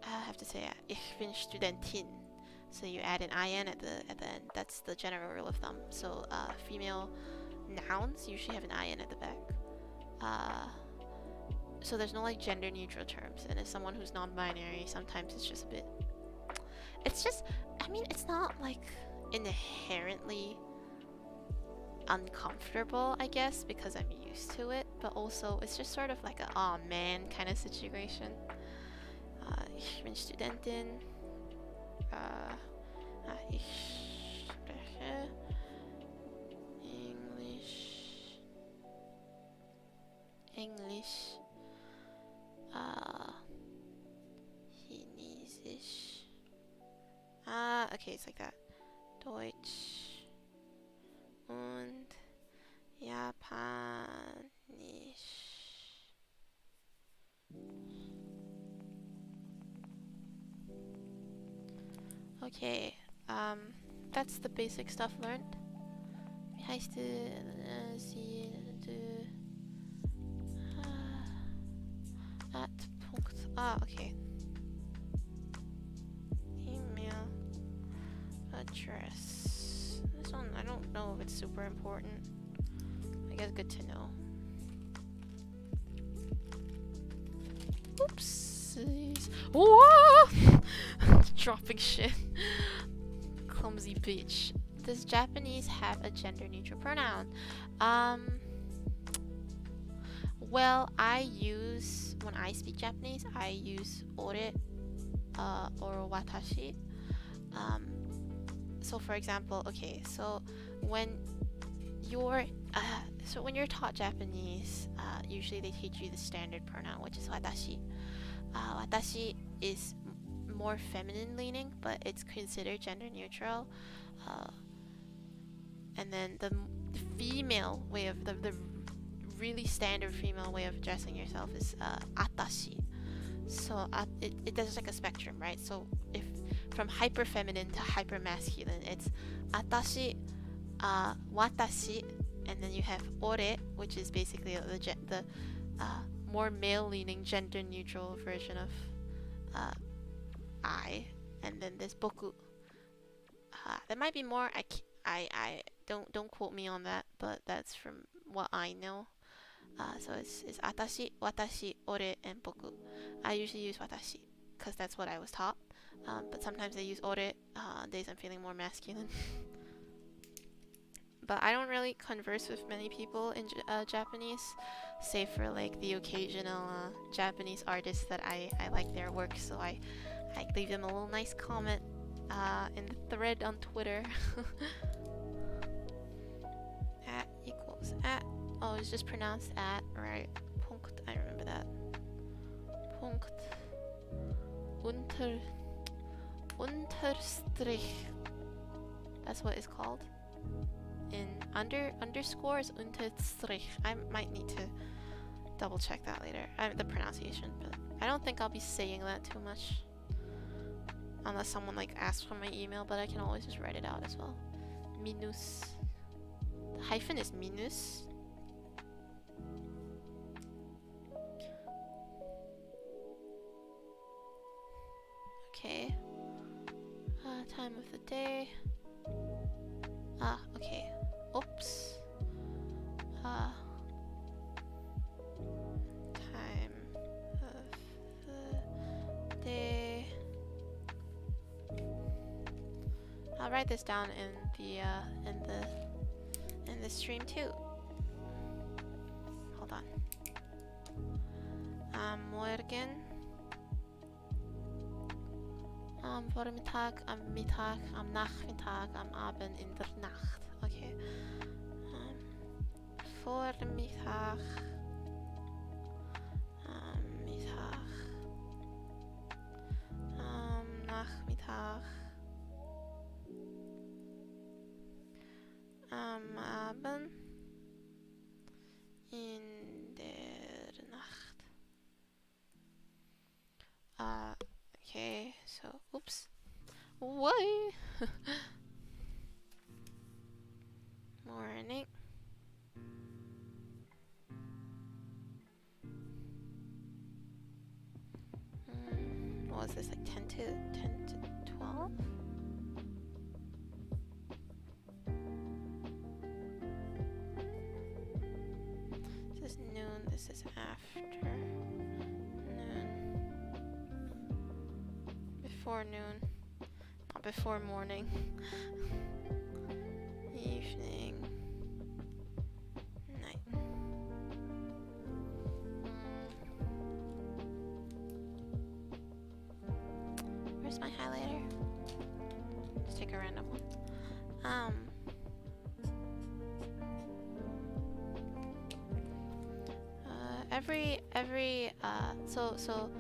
have to say ich bin Studentin. So you add an in at the end. That's the general rule of thumb. So female nouns usually have an in at the back. So there's no like gender neutral terms. And as someone who's non-binary, sometimes it's just a bit. It's just, I mean, it's not like inherently uncomfortable, I guess, because I'm used to it, but also it's just sort of like a aw man kind of situation. Ich bin Studentin. Ich spreche English, Chinesisch. Okay, it's like that. Deutsch und Japanisch. Okay, that's the basic stuff learned. Wie heißt sie at Punkt. Okay. Email address. This one, I don't know if it's super important. I guess good to know. Oopsies. Whoa! Dropping shit. Clumsy bitch. Does Japanese have a gender neutral pronoun? Well, when I speak Japanese, I use ore or watashi. So for example, okay, so when you're taught Japanese, usually they teach you the standard pronoun, which is watashi. Watashi is more feminine leaning, but it's considered gender neutral. And then the female way of the really standard female way of addressing yourself is atashi. So it does like a spectrum, right? So if from hyper feminine to hyper masculine, it's atashi, watashi, and then you have ore, which is basically the more male leaning gender neutral version of I, and then there's boku. There might be more. I don't quote me on that, but that's from what I know. So it's atashi, watashi, ore, and boku. I usually use watashi because that's what I was taught. But sometimes I use ore days I'm feeling more masculine. But I don't really converse with many people in Japanese, save for like the occasional Japanese artists that I like their work, so I leave them a little nice comment in the thread on Twitter. At equals at. Oh, it's just pronounced at, right? Punkt, I remember that. Punkt. Unterstrich. That's what it's called. In underscore is Unterstrich. I might need to double check that later. The pronunciation, but I don't think I'll be saying that too much. Unless someone like asks for my email, but I can always just write it out as well. Minus. The hyphen is minus. Okay. Time of the day. Okay. Oops. Time of the day. I'll write this down in the stream too. Hold on. Morgen. Am Vormittag, am Mittag, am Nachmittag, am Abend, in der Nacht. Okay. Vormittag, am Mittag, am Nachmittag, am Abend, in der Nacht. Okay, so, oops. Why? Morning. What was this, like 10 to 12? This is noon, this is after noon. Before noon. Not before morning. Evening. Night. Where's my highlighter? Let's take a random one. So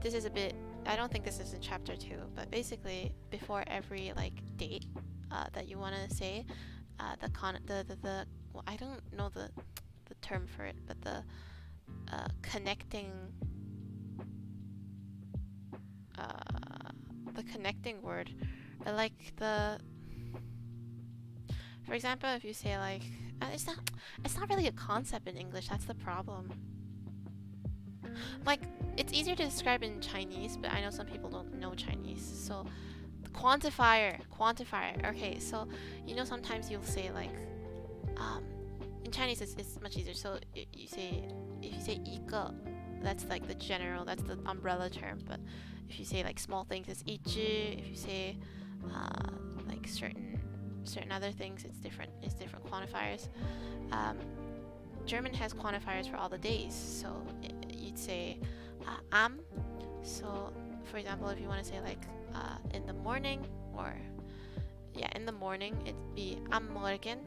this is a bit, I don't think this is in chapter 2, but basically before every like date that you want to say, well, I don't know the term for it, but the connecting word, like for example, if you say like it's not really a concept in English. That's the problem. Like, it's easier to describe in Chinese, but I know some people don't know Chinese. So, quantifier. Okay, so sometimes you'll say like, in Chinese it's much easier. So if you say 一个, that's like the general, that's the umbrella term. But if you say like small things, it's 一只. If you say like certain other things, it's different quantifiers. German has quantifiers for all the days, so you'd say am. So for example, if you want to say like in the morning, or yeah, in the morning, it'd be am Morgen,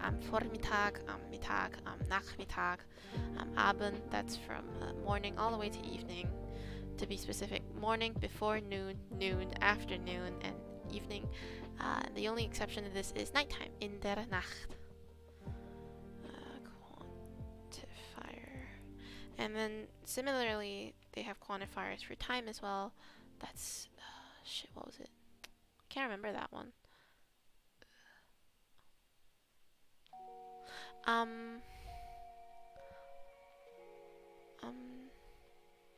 am Vormittag, am Mittag, am Nachmittag, am Abend. That's from morning all the way to evening. To be specific, morning before noon, noon afternoon, and evening. The only exception to this is nighttime, in der Nacht. Quantifier. And then similarly, they have quantifiers for time as well. That's shit, what was it? Can't remember that one.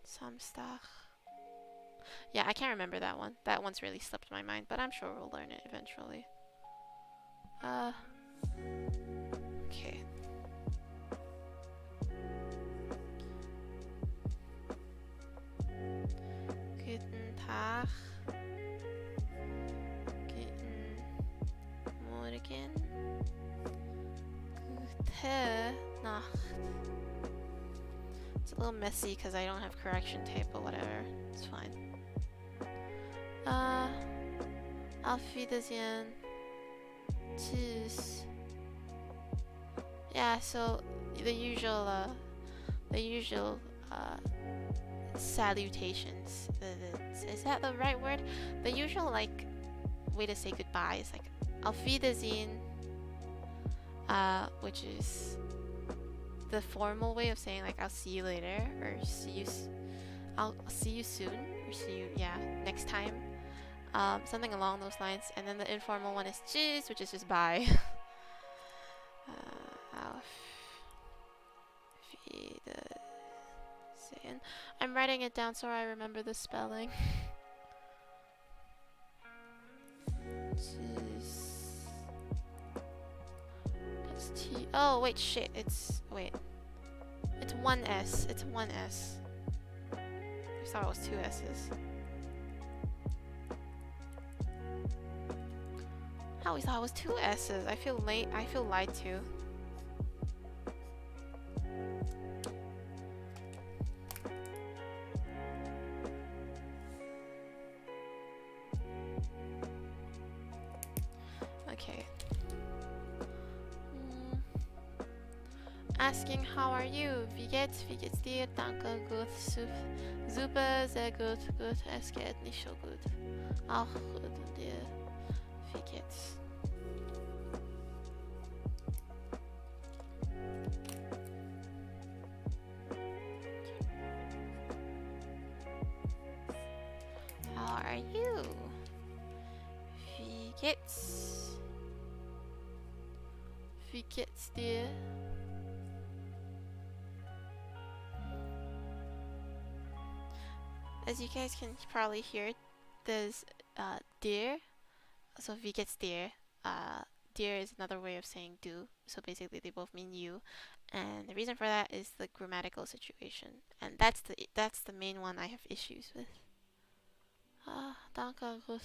Samstag. Yeah, I can't remember that one. That one's really slipped my mind, but I'm sure we'll learn it eventually. Okay. Guten Tag. Guten Morgen. Gute Nacht. It's a little messy because I don't have correction tape, but whatever. It's fine. Auf Wiedersehen. Tschüss. Yeah, so the usual salutations. Is that the right word? The usual like way to say goodbye is like Auf Wiedersehen, which is the formal way of saying like I'll see you later, or I'll see you soon, or see you next time, something along those lines. And then the informal one is tschüss, which is just bye. Auf Wiedersehen. I'm writing it down so I remember the spelling. Tschüss. That's T. Oh wait, shit. It's one S. It's one S. I thought it was two S's. I always thought it was two S's. I feel lied to. Okay. Asking how are you? Wie geht's dir? Danke, gut, super, sehr gut, es geht nicht so gut. Auch gut und dir? Wie geht's? How are you? Wie geht's? Wie geht's dir? As you guys can probably hear, there's dir. So wie geht's dir? Dir is another way of saying do. So basically they both mean you. And the reason for that is the grammatical situation. And that's the main one I have issues with. Danke, gut.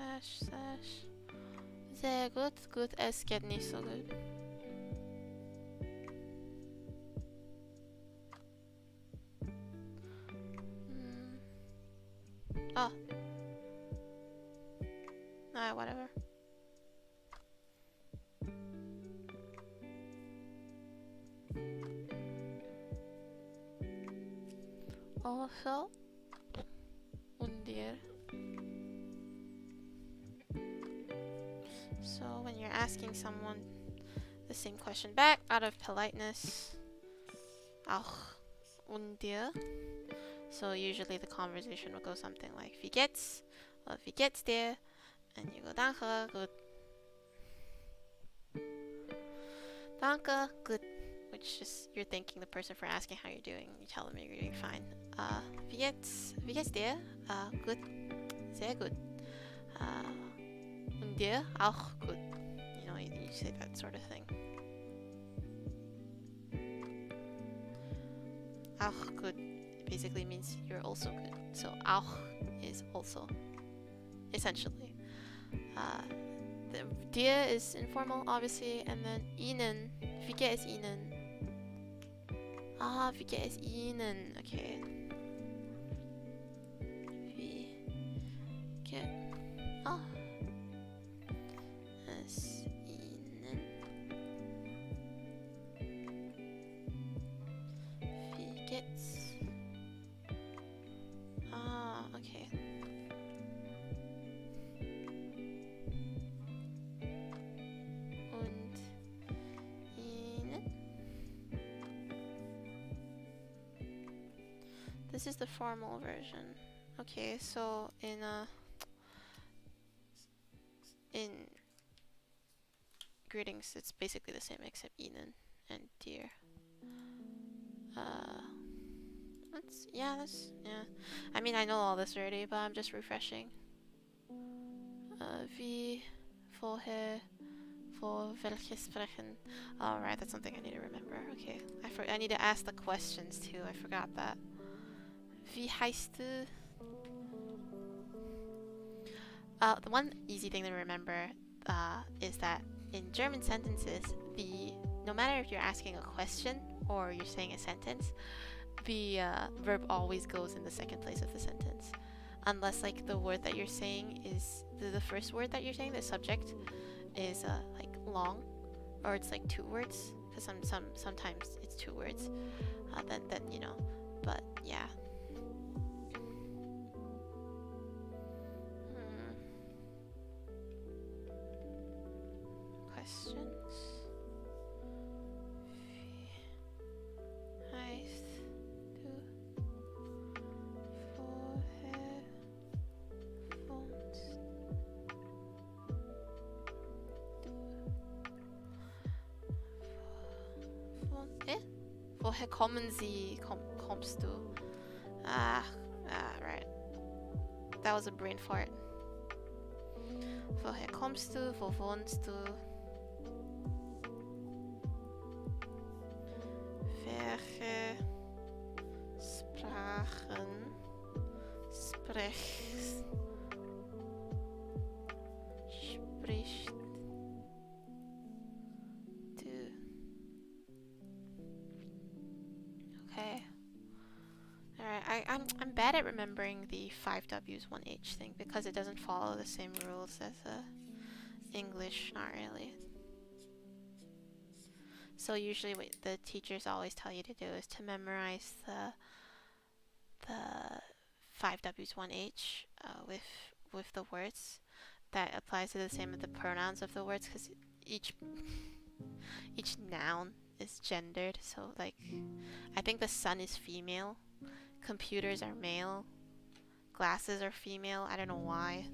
Slash. Sehr gut, es geht nicht so gut. Oh. Nah, whatever. Also, und dir. So when you're asking someone the same question back out of politeness, auch und dir. So usually the conversation will go something like wie geht's, or wie geht's dir, and you go danke, gut. Danke, gut, which is you're thanking the person for asking how you're doing. You tell them you're doing fine. Wie geht's dir? Gut, sehr gut. Und dir? Auch gut. You know, you say that sort of thing. Auch gut basically means you're also good. So auch is also, essentially. The dir is informal, obviously, and then ihnen, wie geht es ihnen? Ah, wie geht es ihnen? Okay. Wie geht es ihnen? Wie geht's? Ah, okay. Und ihnen? This is the formal version. Okay, so in greetings, it's basically the same except ihnen and dear. Yeah. I mean, I know all this already, but I'm just refreshing. Wie, vorher, vor welches sprechen. All right, that's something I need to remember. Okay, I need to ask the questions too. I forgot that. Wie heißt du? The one easy thing to remember is that in German sentences, no matter if you're asking a question or you're saying a sentence, the verb always goes in the second place of the sentence, unless like the word that you're saying is the first word that you're saying, the subject is like long, or it's like 2 words, because sometimes it's 2 words. Then you know, but yeah. Questions. Woher kommen Sie? Kommst du? Right. That was a brain fart. Woher kommst du? Wo wohnst du? Welche Sprachen sprichst du? Okay. Alright, I'm bad at remembering the 5 W's 1 H thing because it doesn't follow the same rules as English, not really. So usually what the teachers always tell you to do is to memorize the 5 W's 1 H with the words. That applies to the same with the pronouns of the words, because each noun is gendered. So like, I think the sun is female, computers are male, glasses are female. I don't know why.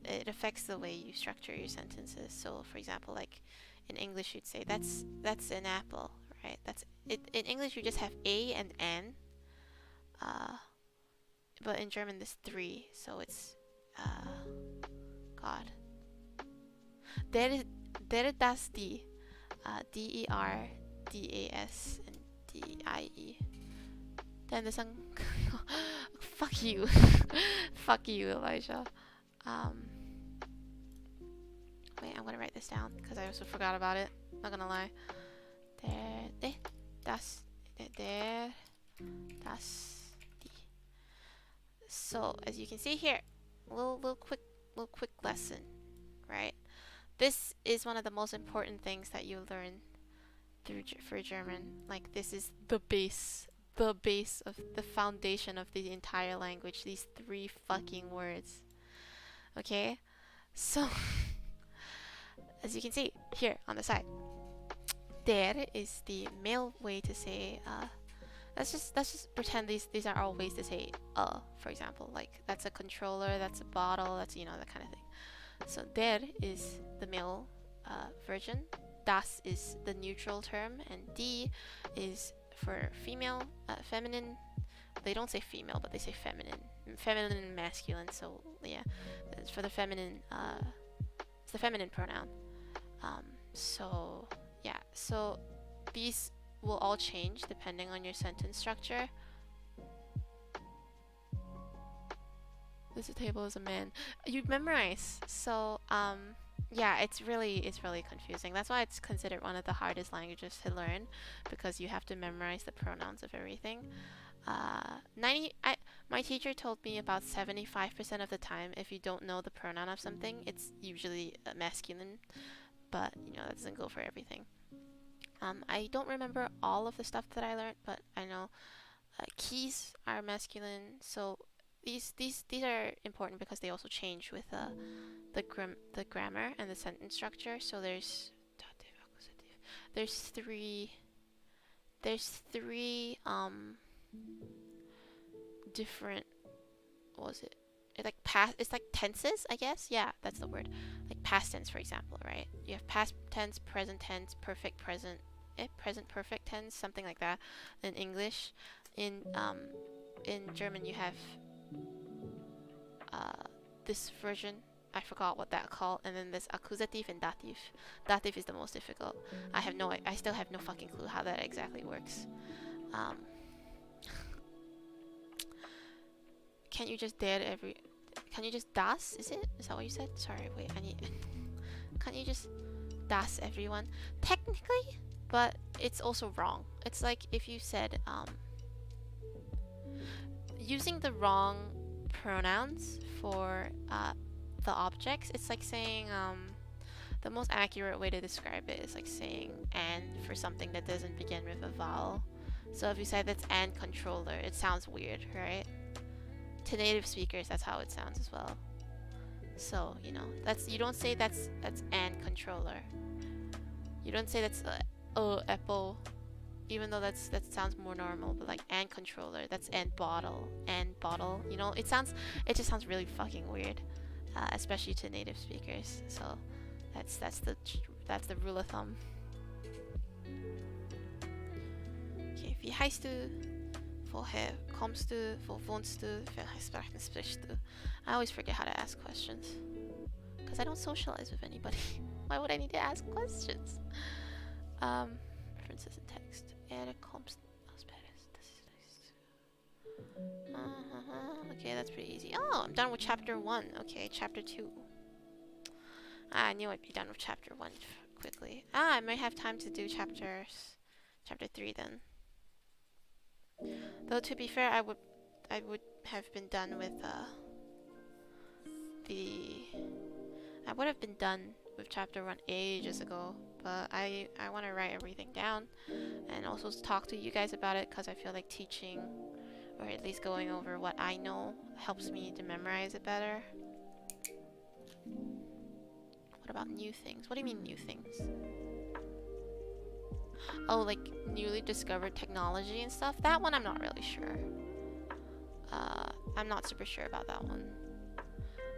It affects the way you structure your sentences. So for example, like in English you'd say that's an apple, right? That's it. In English you just have a and n, but in German there's 3, so it's God. Der das die, D-E-R, D-A-S, and D-I-E. Then the song. Fuck you. Fuck you, Elijah. Wait, I'm gonna write this down because I also forgot about it. Not gonna lie. Das die. So as you can see here, little quick lesson, right? This is one of the most important things that you learn for German. Like, this is the base of the foundation of the entire language. These 3 fucking words. Okay, so as you can see here on the side, der is the male way to say. Let's just pretend these are all ways to say for example, like that's a controller, that's a bottle, that's, you know, that kind of thing. So der is the male version, das is the neutral term, and die is for female, feminine. They don't say female, but they say feminine and masculine. So yeah, it's for the feminine. It's the feminine pronoun. So yeah, so these will all change depending on your sentence structure. This table is a man. You memorize. So yeah, it's really confusing. That's why it's considered one of the hardest languages to learn, because you have to memorize the pronouns of everything. 90 my teacher told me about 75% of the time, if you don't know the pronoun of something, it's usually masculine, but you know, that doesn't go for everything. I don't remember all of the stuff that I learned, but I know keys are masculine, so these are important because they also change with the grammar and the sentence structure. So there's dative, accusative. There's three different, what was it? It's like tenses, I guess. Yeah, that's the word. Like past tense, for example, right? You have past tense, present tense, perfect present, present perfect tense, something like that. In English, in German, you have this version. I forgot what that called. And then there's accusative and dative. Dative is the most difficult. I still have no fucking clue how that exactly works. Can you just can you just das? Is that what you said? Sorry, wait, can't you just das everyone? Technically, but it's also wrong. It's like if you said, using the wrong pronouns for, the objects, it's like saying, the most accurate way to describe it is like saying "and" for something that doesn't begin with a vowel. So if you say that's "and controller," it sounds weird, right? To native speakers, that's how it sounds as well. So, you know, you don't say that's "and controller." You don't say that's apple, even though that sounds more normal, but like "and controller," that's "and bottle," you know, it just sounds really fucking weird, especially to native speakers. So that's the rule of thumb. Okay, wie heißt du? Woher kommst du? Wo wohnst du? Welche Sprachen sprichst du? I always forget how to ask questions, because I don't socialize with anybody. Why would I need to ask questions? References in text. Kommst aus Paris. Das ist nice. Okay, that's pretty easy. Oh, I'm done with chapter 1. Okay, chapter 2. I knew I'd be done with chapter 1 quickly. I might have time to do chapter 3 then. Though to be fair, I would have been done with I would have been done with chapter 1 ages ago, but I want to write everything down and also talk to you guys about it, because I feel like teaching, or at least going over what I know, helps me to memorize it better. What about new things? What do you mean new things? Oh, like newly discovered technology and stuff? That one I'm not really sure. I'm not super sure about that one.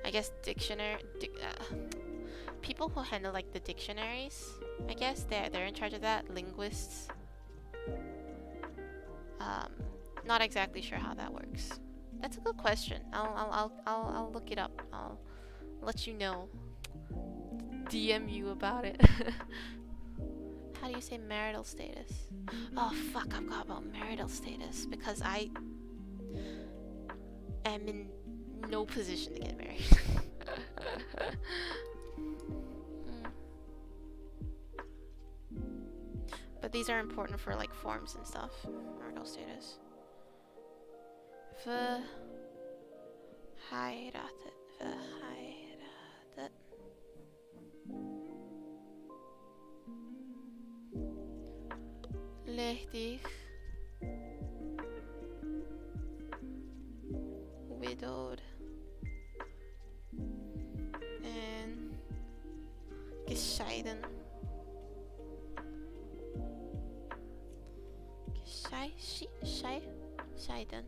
I guess people who handle like the dictionaries, I guess they're in charge of that. Linguists. Not exactly sure how that works. That's a good question. I'll look it up. I'll let you know. DM you about it. How do you say marital status? Oh fuck, I forgot about marital status, because I am in no position to get married. But these are important for like forms and stuff. Marital status. Verheiratet. Ledig. Widowed. And gescheiden. Scheiden.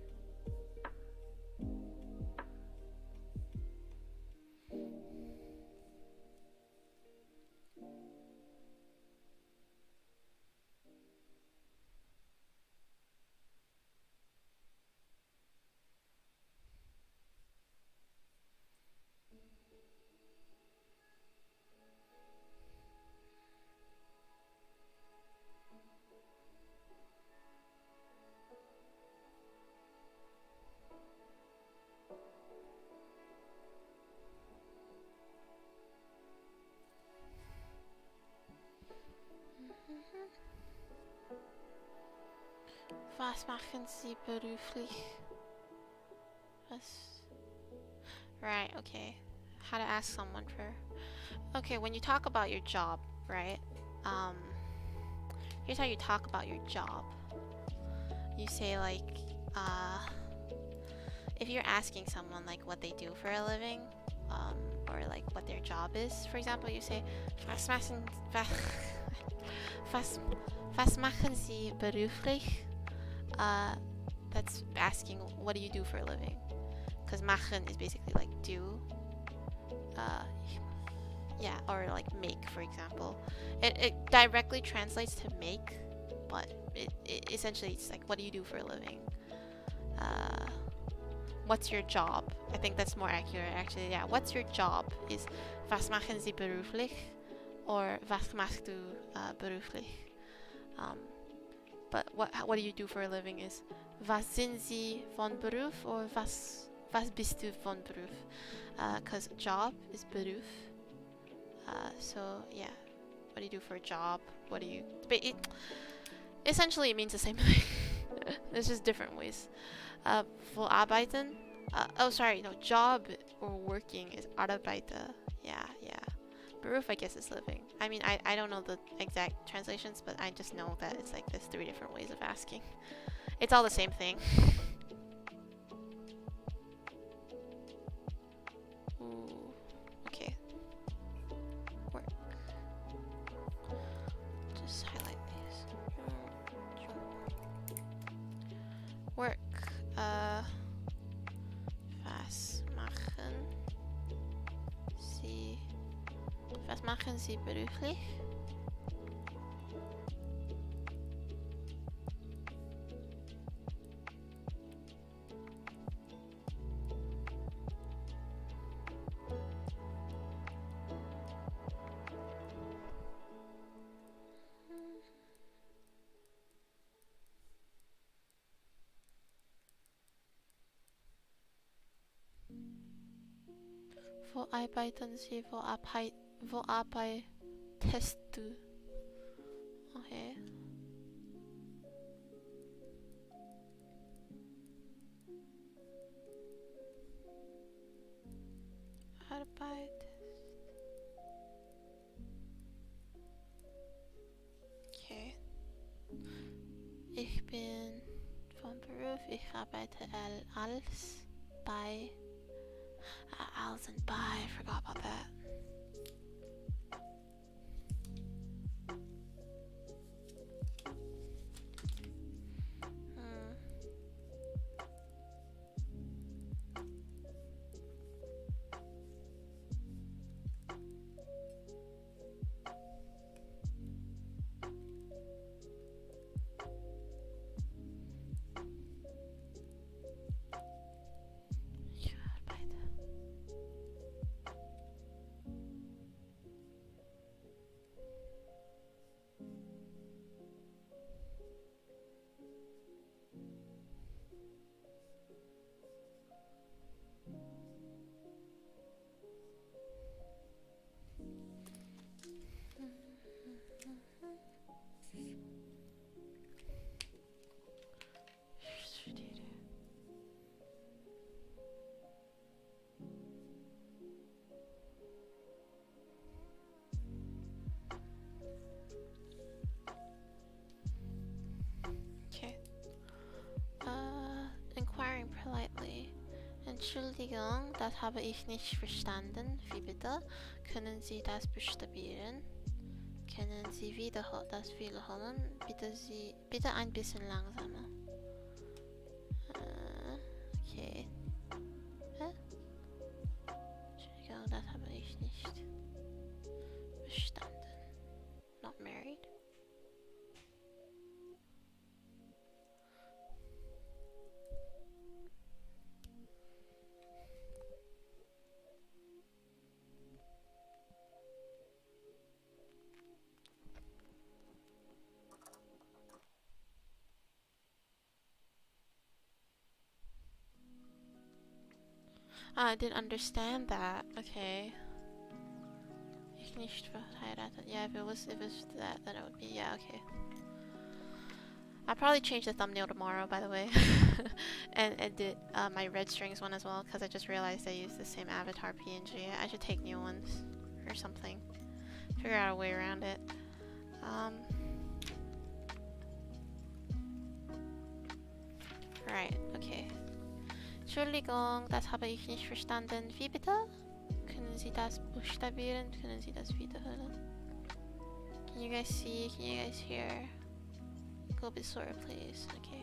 Was machen Sie beruflich? Right, okay. How to ask someone for... Okay, when you talk about your job, right? Here's how you talk about your job. You say like, if you're asking someone like what they do for a living, or like what their job is, for example, you say, was machen Sie beruflich? That's asking what do you do for a living? Because machen is basically like do. Yeah, or like make, for example. It directly translates to make, but it essentially it's like what do you do for a living? What's your job? I think that's more accurate actually. Yeah, what's your job is was machen Sie beruflich or was machst du beruflich? But what do you do for a living is was sind Sie von Beruf or was bist du von Beruf? Because job is Beruf. So yeah, what do you do for a job? What do you... essentially it means the same thing. There's just different ways. Für arbeiten. Oh, sorry, no, job or working is arbeiten. Yeah. Beruf, I guess, is living. I mean, I don't know the exact translations, but I just know that it's like there's 3 different ways of asking. It's all the same thing. Ooh, okay. Work. Just highlight these. Work. Was machen Sie beruflich? Wo arbeiten Sie? Wo arbeitest du? Okay. Okay. Ich bin vom Beruf. Ich arbeite als bei... als and by. I forgot about that. Inquiring politely. Entschuldigung, das habe ich nicht verstanden. Wie bitte? Können Sie das buchstabieren? Können Sie das wiederholen? Bitte ein bisschen langsamer. Okay. Hä? Entschuldigung, das habe ich nicht verstanden. Not married? I didn't understand that. Okay. Ich nicht verheiratet. Yeah, if it was that, then it would be, yeah, okay. I'll probably change the thumbnail tomorrow, by the way. and edit my red strings one as well, because I just realized I used the same avatar PNG. I should take new ones or something. Figure out a way around it. Right, okay. Entschuldigung, das habe ich nicht verstanden. Wie bitte? Können Sie das buchstabieren? Können Sie das wiederholen? Can you guys see? Can you guys hear? Go a bit slower, please. Okay.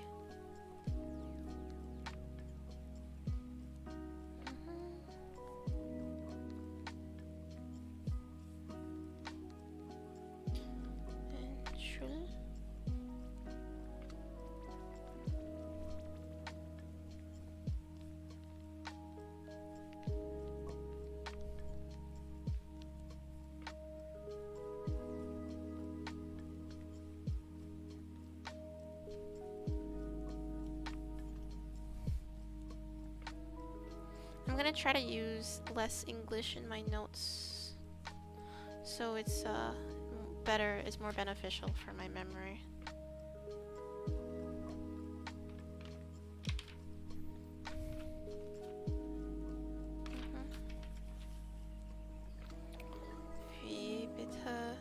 I'm gonna try to use less English in my notes, so it's better, it's more beneficial for my memory. Wie bitte?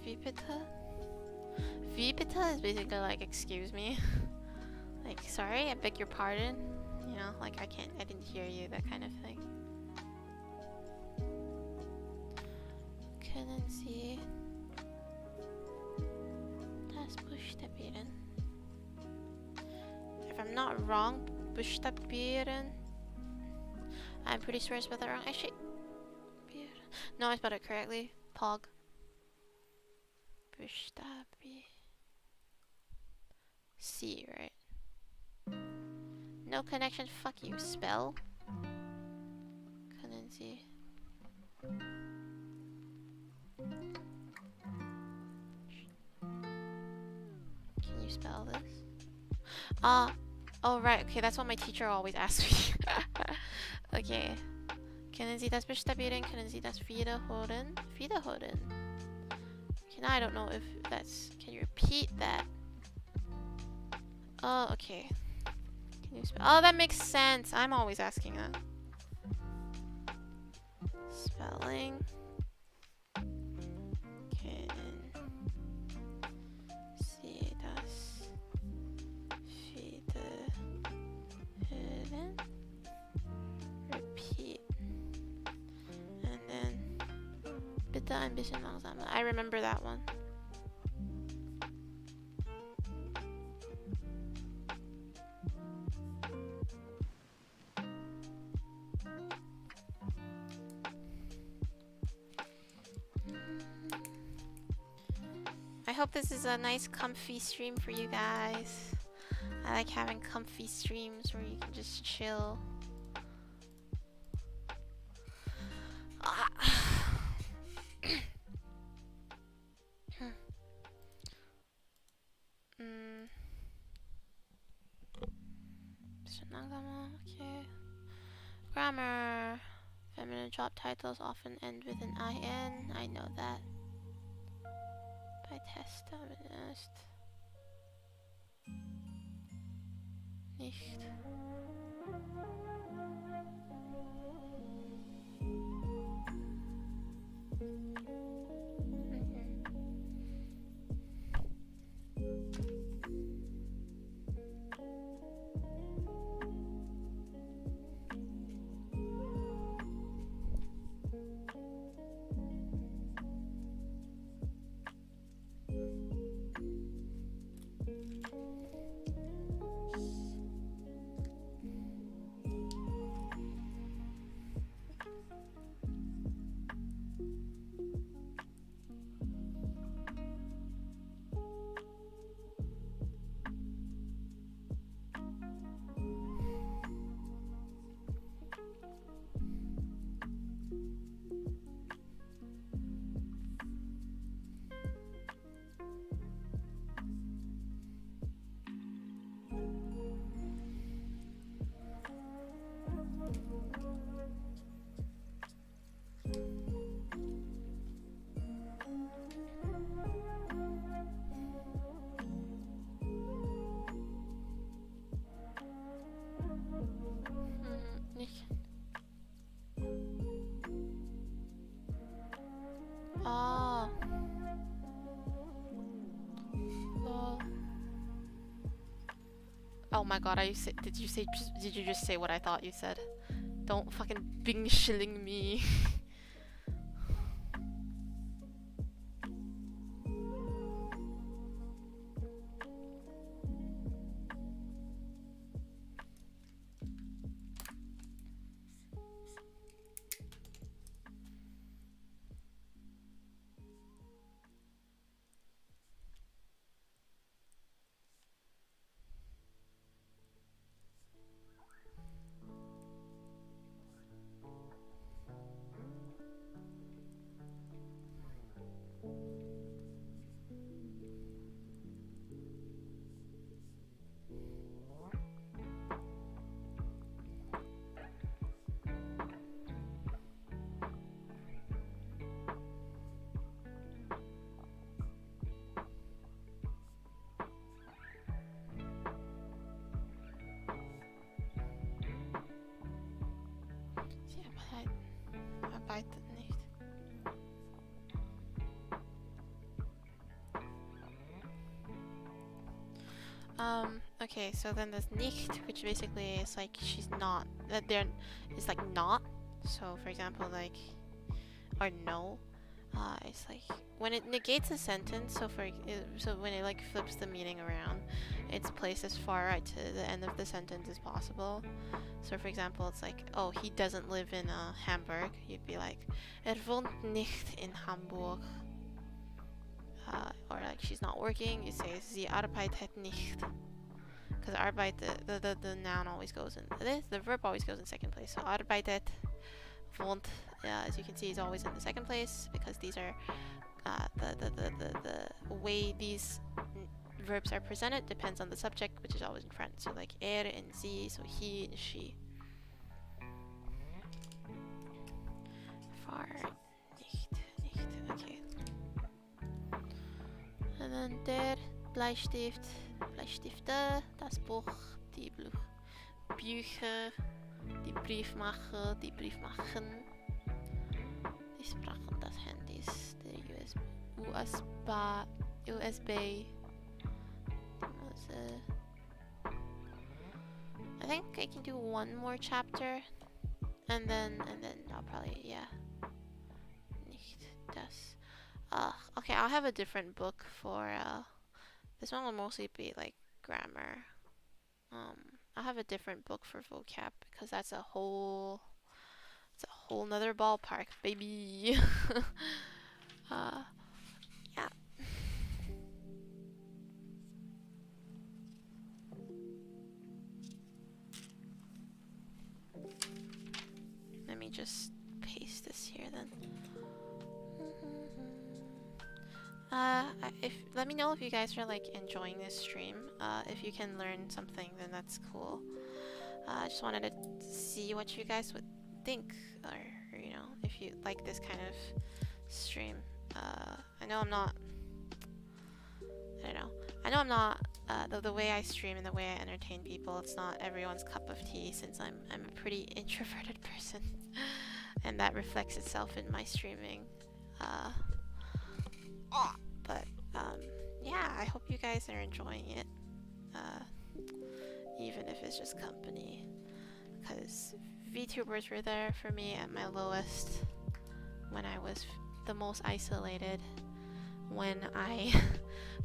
Wie bitte? Wie bitte is basically like, excuse me. Like, sorry, I beg your pardon. You know, like, I didn't hear you, that kind of thing. Können Sie das buchstabieren? If I'm not wrong, buchstabieren. I'm pretty sure I spelled that wrong. Actually, no, I spelled it correctly. Pog. Buchstabi. C, right? No connection. Fuck you. Spell. Können Sie? Can you spell this? Oh right. Okay, that's what my teacher always asks me. Okay. Können Sie das buchstabieren? Können Sie das wiederholen? Wiederholen. Okay, now I don't know if that's. Can you repeat that? Oh, okay. Can you spell? Oh, that makes sense. I'm always asking that. Spelling. Können Sie das wiederholen? Repeat. And then bitte ein bisschen langsamer. I remember that one. I hope this is a nice comfy stream for you guys. I like having comfy streams where you can just chill. Okay. Grammar. Feminine job titles often end with an IN. I know that. By test, nicht. Oh my god, did you just say what I thought you said? Don't fucking bing shilling me. Arbeitet nicht. Okay, so then there's nicht, which basically is like she's not, that there is like not. So for example, like, or no, it's like when it negates a sentence. So when it like flips the meaning around, it's placed as far right to the end of the sentence as possible. So for example, it's like, oh, he doesn't live in Hamburg. You'd be like, wohnt nicht in Hamburg. Or like she's not working, you say sie arbeitet nicht. Because arbeit, the noun always goes in this, the verb always goes in second place. So arbeitet, wohnt, as you can see, is always in the second place because these are the way these verbs are presented depends on the subject, which is always in front. So like and sie, so he and she. Far nicht, okay. And then der Bleistift, Bleistifte, das Buch, die Bücher, die Briefmacher, die Briefmachen, die Sprachen, das Handys, der USB. I think I can do one more chapter, and then I'll probably, yeah. Nicht das. Okay, I'll have a different book for this one will mostly be like grammar. I'll have a different book for vocab because that's a whole nother ballpark, baby. Yeah. Let me just paste this here then. Let me know if you guys are like enjoying this stream. If you can learn something, then that's cool. I just wanted to see what you guys would think, or you know, if you like this kind of stream. I know I'm not. I don't know. I know I'm not. The way I stream and the way I entertain people, it's not everyone's cup of tea. Since I'm a pretty introverted person, and that reflects itself in my streaming. But yeah, I hope you guys are enjoying it, even if it's just company, because VTubers were there for me at my lowest, when I was the most isolated, when I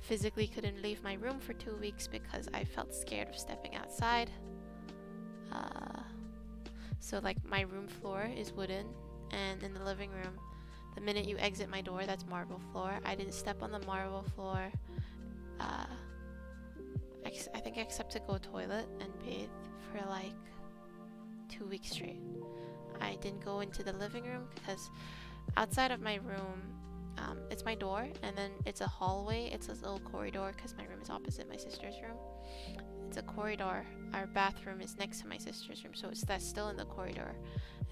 physically couldn't leave my room for 2 weeks because I felt scared of stepping outside. So like my room floor is wooden, and in the living room, the minute you exit my door, that's marble floor. I didn't step on the marble floor, I think except to go toilet and bathe for like 2 weeks straight. I didn't go into the living room because outside of my room, it's my door, and then it's a hallway. It's a little corridor because my room is opposite my sister's room. It's a corridor. Our bathroom is next to my sister's room, so that's still in the corridor,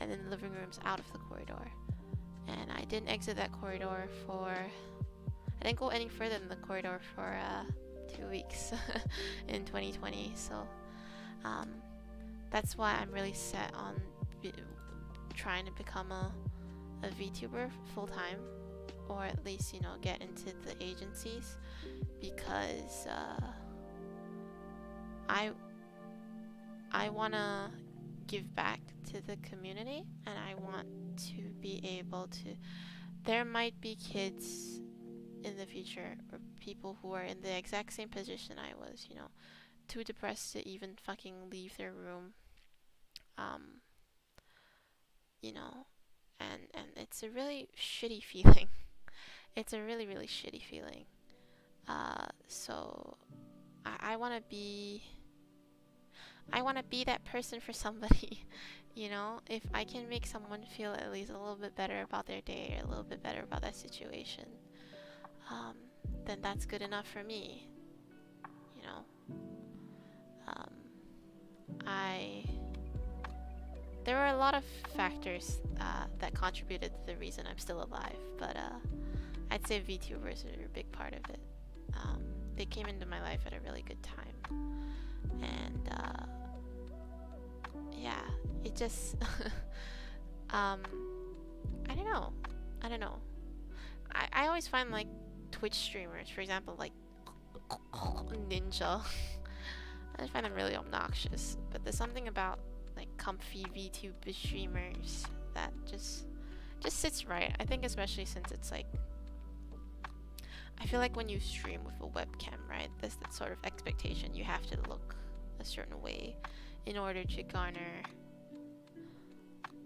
and then the living room's out of the corridor. And I didn't exit that corridor I didn't go any further than the corridor for 2 weeks in 2020. So that's why I'm really set on trying to become a VTuber full time, or at least, you know, get into the agencies, because I wanna give back to the community, and I want to be able to. There might be kids in the future, or people who are in the exact same position I was, you know, too depressed to even fucking leave their room. You know, and it's a really shitty feeling. It's a really, really shitty feeling. So I want to be that person for somebody. You know, if I can make someone feel at least a little bit better about their day, or a little bit better about that situation, then that's good enough for me. You know, there were a lot of factors that contributed to the reason I'm still alive, but I'd say VTubers are a big part of it. They came into my life at a really good time, and yeah, it just I don't know. I always find like Twitch streamers, for example, like Ninja. I find them really obnoxious, but there's something about like comfy VTube streamers that just sits right. I think especially since it's like, I feel like when you stream with a webcam, right, there's that sort of expectation you have to look a certain way in order to garner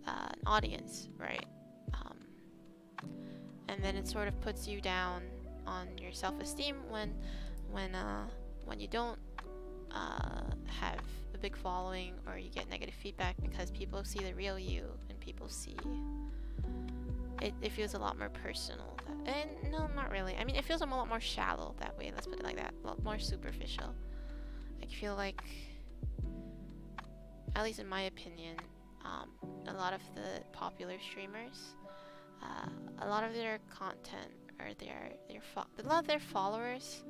an audience, right? And then it sort of puts you down on your self-esteem when you don't have a big following, or you get negative feedback, because people see the real you, and people see it feels a lot more personal. And no, not really. I mean, it feels a lot more shallow that way, let's put it like that. A lot more superficial. I feel like, at least in my opinion, a lot of the popular streamers, a lot of their content, or a lot of their followers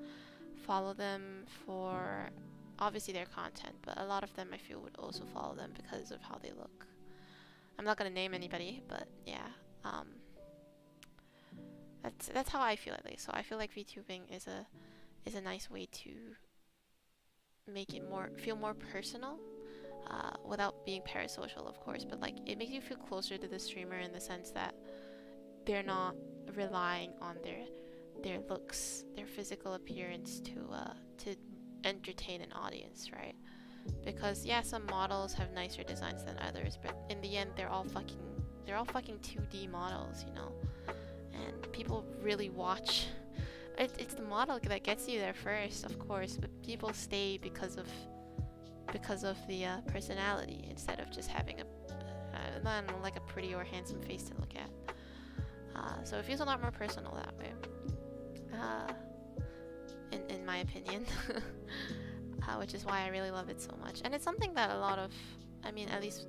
follow them for obviously their content, but a lot of them I feel would also follow them because of how they look. I'm not gonna name anybody, but yeah, that's how I feel at least. So I feel like VTubing is a nice way to make it feel more personal, without being parasocial, of course. But like, it makes you feel closer to the streamer in the sense that they're not relying on their looks, their physical appearance to entertain an audience, right? Because yeah, some models have nicer designs than others, but in the end, they're all fucking 2D models, you know. And people really watch. It's the model that gets you there first, of course, but people stay because of the personality, instead of just having like a pretty or handsome face to look at. So it feels a lot more personal that way, in my opinion. Which is why I really love it so much. And it's something that a lot of, I mean, at least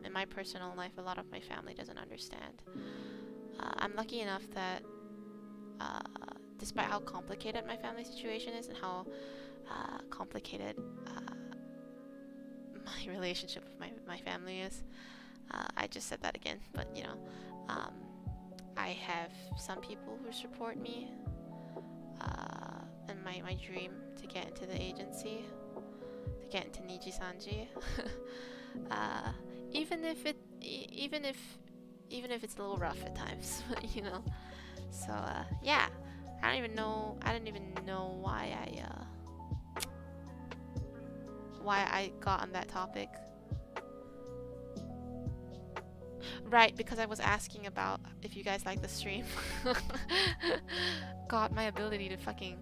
in my personal life, a lot of my family doesn't understand. I'm lucky enough that despite how complicated my family situation is, and how complicated my relationship with my family is, I just said that again, but you know, I have some people who support me, and my dream to get into the agency, to get into Niji Sanji. Even if it's a little rough at times, you know. So yeah, I didn't even know why I got on that topic. Right, because I was asking about if you guys like the stream. God, my ability to fucking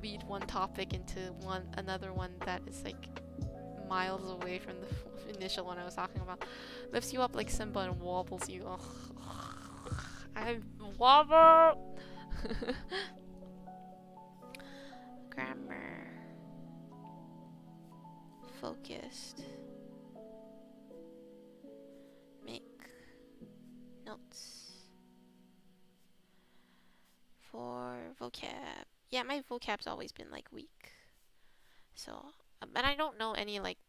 lead one topic into another one that is like miles away from the initial one I was talking about. Lifts you up like Simba and wobbles you. Ugh. I wobble! Grammar. Focused. Make notes. For vocab. Yeah, my vocab's always been like weak. So, and I don't know any like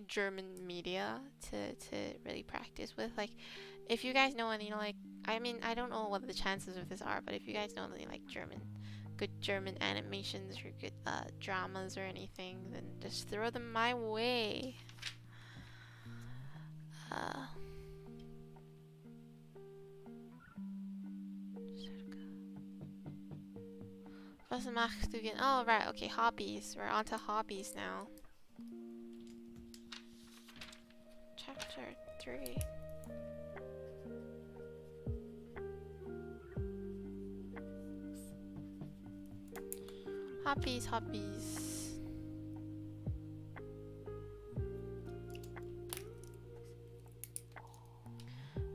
German media to really practice with. Like, if you guys know any, like, I mean, I don't know what the chances of this are, but if you guys know any like German good German animations or good dramas or anything, then just throw them my way. Was machst du gern? Oh, right, okay, hobbies. We're on to hobbies now. Chapter 3. Hobbies, hobbies.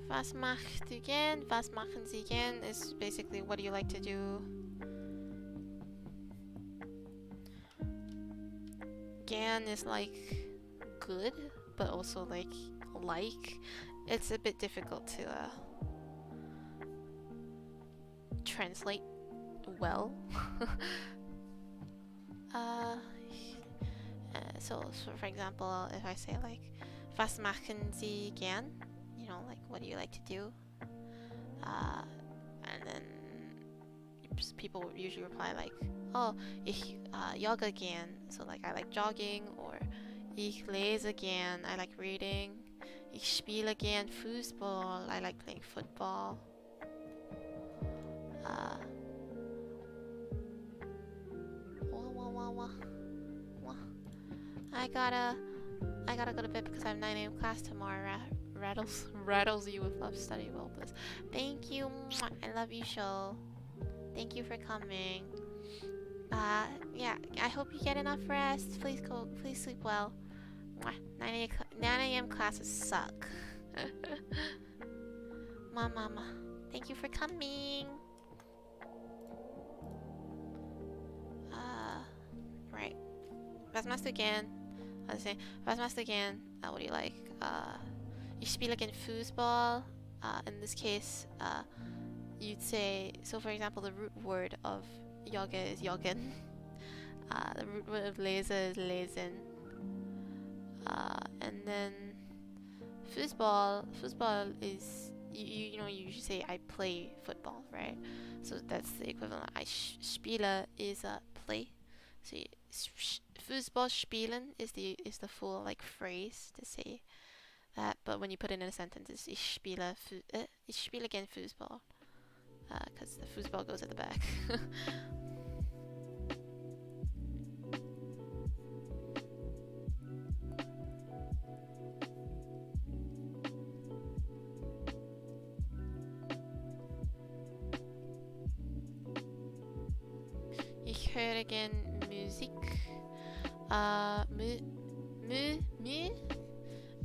Was machst du gern? Was machen Sie gern is basically what do you like to do? Gern is like good, but also like. It's a bit difficult to translate well. So for example, if I say like, was machen Sie gern? You know, like what do you like to do? And then people usually reply like, oh, ich jogge gern. So like I like jogging, or ich lese gern. I like reading. Ich spiele gern Fußball. I like playing football. I gotta go to bed because I have 9 a.m. class tomorrow. Rattles you with love, study well, bliss. Thank you. I love you, show. Thank you for coming. Yeah, I hope you get enough rest. Please sleep well. 9 a.m. classes suck. Mama, thank you for coming. Right. Was machst du gern? Let's say, was machst du gern? What do you like? Ich spiele gern Fußball. In this case, you'd say, so for example, the root word of jogge is joggen. The root word of lese is lesen. And then Fußball is, you know, you usually say I play football, right? So that's the equivalent. I spiele is a play. So Fußball spielen is the full like phrase to say that, but when you put it in a sentence, it's ich spiele gern Fußball, because the Fußball goes at the back. Ich höre gern Musik.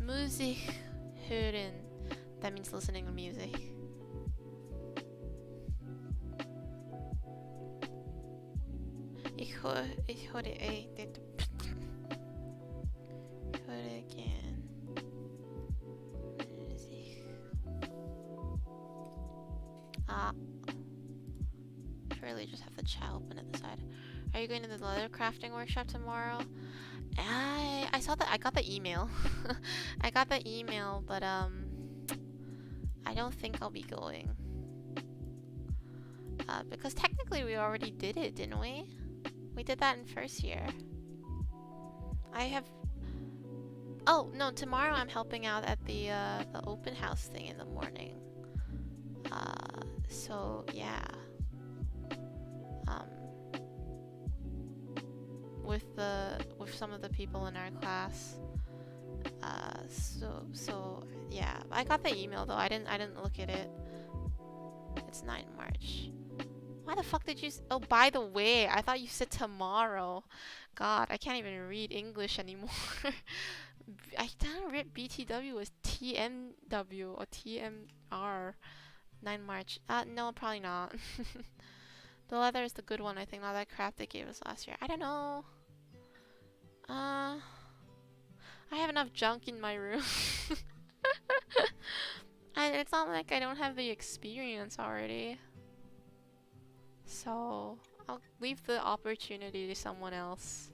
Musik hören. That means listening to music. Ich höre gern Musik. Surely just have the chat open at the side. Are you going to the leather crafting workshop tomorrow? I saw that. I got the email. I got the email, but I don't think I'll be going. Because technically we already did it, didn't we? We did that in first year. Oh no! Tomorrow I'm helping out at the open house thing in the morning. So yeah. With some of the people in our class. So yeah. I got the email though. I didn't look at it. It's 9 March. Why the fuck did you oh, by the way, I thought you said tomorrow. God, I can't even read English anymore. I thought BTW was TMW or TMR. 9 March. No, probably not. The leather is the good one, I think. Not that crap they gave us last year. I don't know. I have enough junk in my room. It's not like I don't have the experience already. So, I'll leave the opportunity to someone else.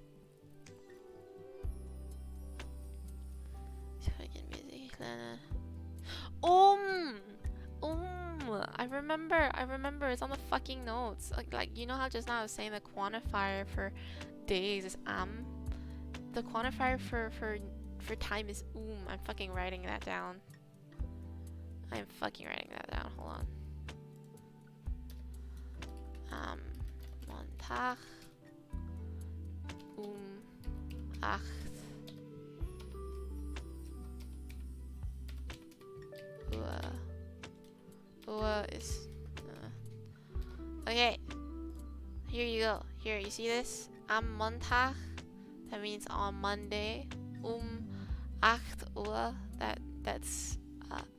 I remember it's on the fucking notes. Like you know how just now I was saying the quantifier for days is the quantifier for time is I'm fucking writing that down. I'm fucking writing that down. Hold on. Montag 8 Uhr is okay. Here you go. Here, you see this? Am Montag. That means on Monday. 8 Uhr. That's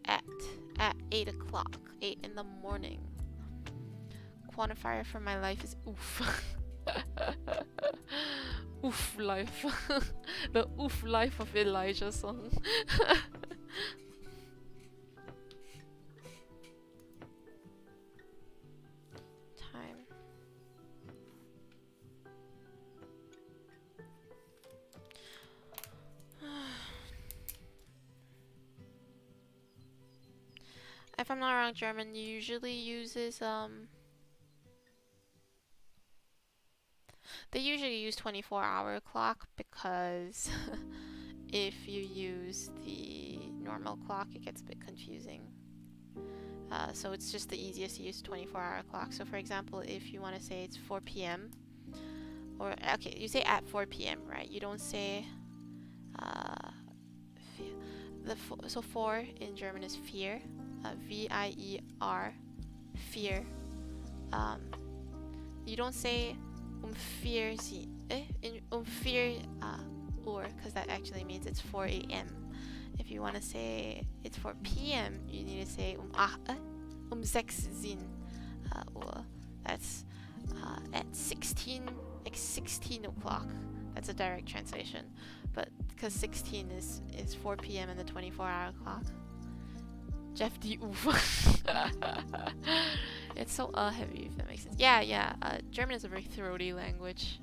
at 8 o'clock. 8 in the morning. Quantifier for my life is oof. Oof life. The oof life of Elijah song. Time. If I'm not wrong, German usually uses they usually use 24-hour clock because if you use the normal clock, it gets a bit confusing. So it's just the easiest to use 24-hour clock. So for example, if you want to say it's 4 p.m. or okay, you say at 4 p.m. right? You don't say so 4 in German is vier, V-I-E-R, vier. You don't say 4 Uhr, because that actually means it's 4 a.m. If you want to say it's 4 p.m., you need to say 16 Uhr. That's at 16 o'clock. That's a direct translation. But because 16 is 4 p.m. in the 24-hour clock. Jeff D. Oof. It's so heavy, if that makes sense. Yeah. German is a very throaty language.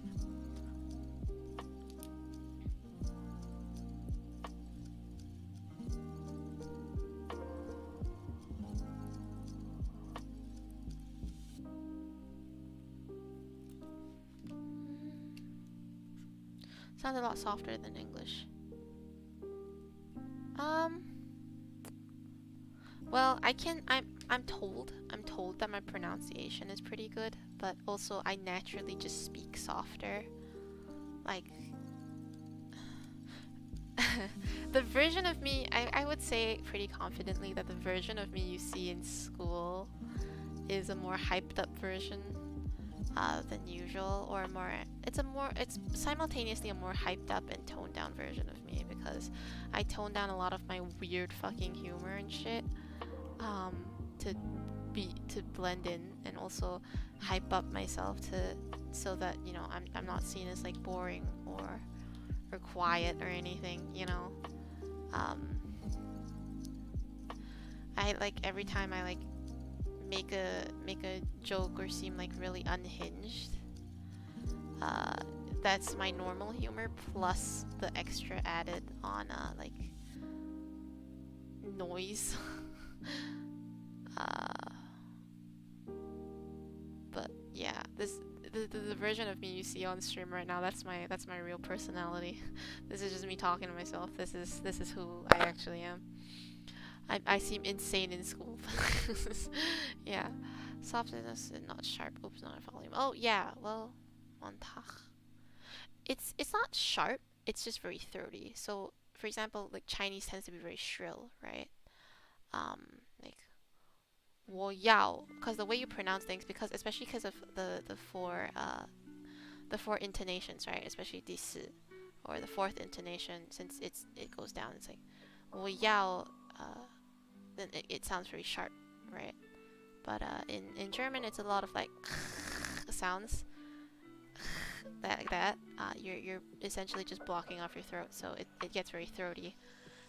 Sounds a lot softer than English. Well, I'm told that my pronunciation is pretty good, but also I naturally just speak softer. Like the version of me, I would say pretty confidently that the version of me you see in school is a more hyped up version than usual, or it's simultaneously a more hyped up and toned down version of me, because I tone down a lot of my weird fucking humor and shit to blend in, and also hype up myself so that, you know, I'm not seen as like boring or quiet or anything, you know. I like every time I like make a joke or seem like really unhinged, that's my normal humor plus the extra added on like noise. But yeah, the version of me you see on stream right now, that's my real personality. This is just me talking to myself. This is who I actually am. I seem insane in school. Yeah, softness and not sharp. Oops, not a volume. Oh yeah, well, Montag. It's not sharp. It's just very throaty. So for example, like Chinese tends to be very shrill, right? Like 我要, because the way you pronounce things, because especially because of the four intonations, right? Especially 第四 or the fourth intonation, since it goes down. It's like 我要, then it sounds very sharp, right? But in German, it's a lot of like sounds like that. You're essentially just blocking off your throat, so it gets very throaty.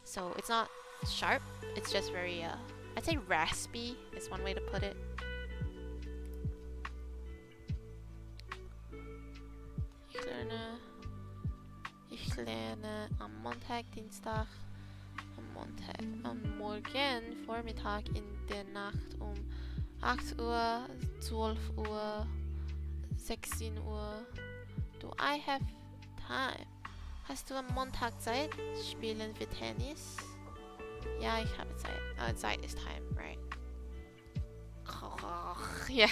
So it's not sharp. It's just very I'd say raspy is one way to put it. Ich lerne am Montag, Dienstag, am Morgen, Vormittag, in der Nacht 8 Uhr, 12 Uhr, 16 Uhr. Do I have time? Hast du am Montag Zeit? Spielen wir Tennis? Ja, ich habe Zeit. Zeit is time, right? Yeah.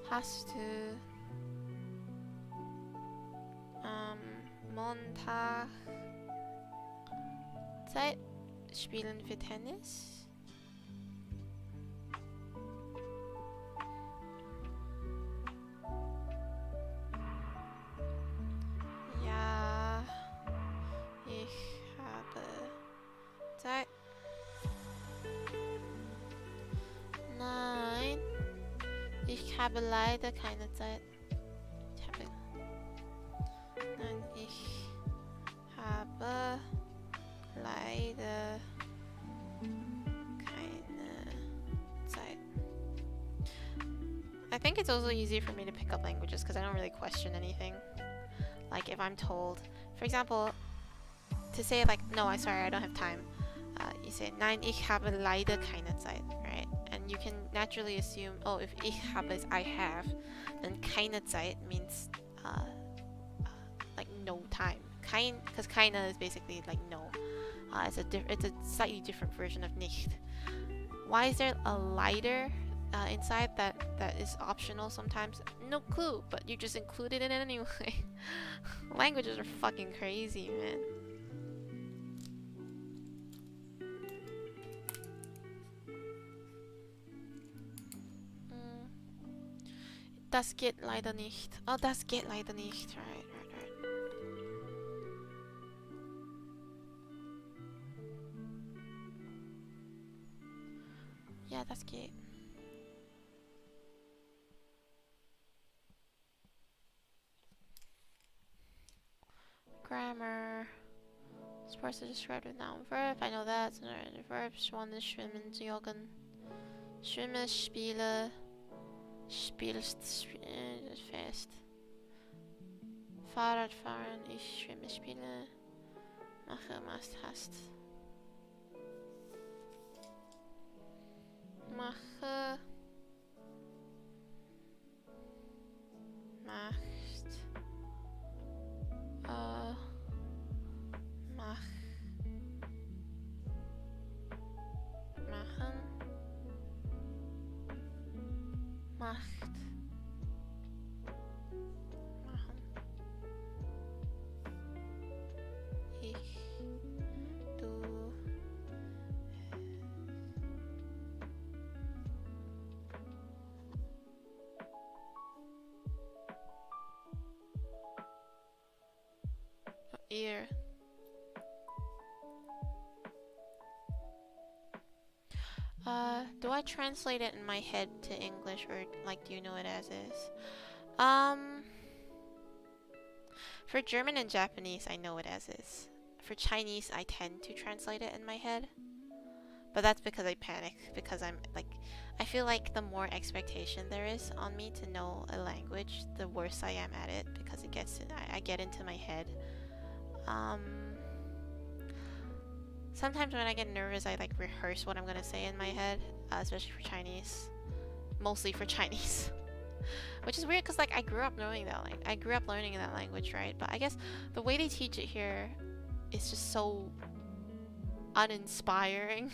Hast du am Montag Zeit? Spielen wir Tennis? Ja, ich habe Zeit. Nein, ich habe leider keine Zeit. Nein, ich habe leider keine Zeit. I think it's also easier for me to pick up languages because I don't really question anything. Like if I'm told, for example, to say like, no, I'm sorry, I don't have time. You say, nein, ich habe leider keine Zeit, right? And you can naturally assume, oh, if ich habe is I have, then keine Zeit means like no time. Because keine is basically like no. It's a slightly different version of nicht. Why is there a leider inside that is optional sometimes? No clue, but you just included it anyway. Languages are fucking crazy, man. Das geht leider nicht. Oh, das geht leider nicht. Right. Ja, das geht. Grammar. Supposed to describe the noun verb. I know that. So the verbs. One is schwimmen, joggen. Schwimmen, spielen. Spielst, fest. Fahrrad fahren, ich schwimme, spiele. Mache, machst, hast. Mache. Machst. Mach. Machen. Macht. Machen. Ich. Du. Ihr. Do I translate it in my head to English or like do you know it as is? For German and Japanese I know it as is. For Chinese I tend to translate it in my head. But that's because I panic because I'm like I feel like the more expectation there is on me to know a language, the worse I am at it because it gets I get into my head. Sometimes when I get nervous, I like rehearse what I'm gonna say in my head, especially for Chinese. Mostly for Chinese. Which is weird because like I grew up knowing that I grew up learning that language, right? But I guess the way they teach it here is just so uninspiring.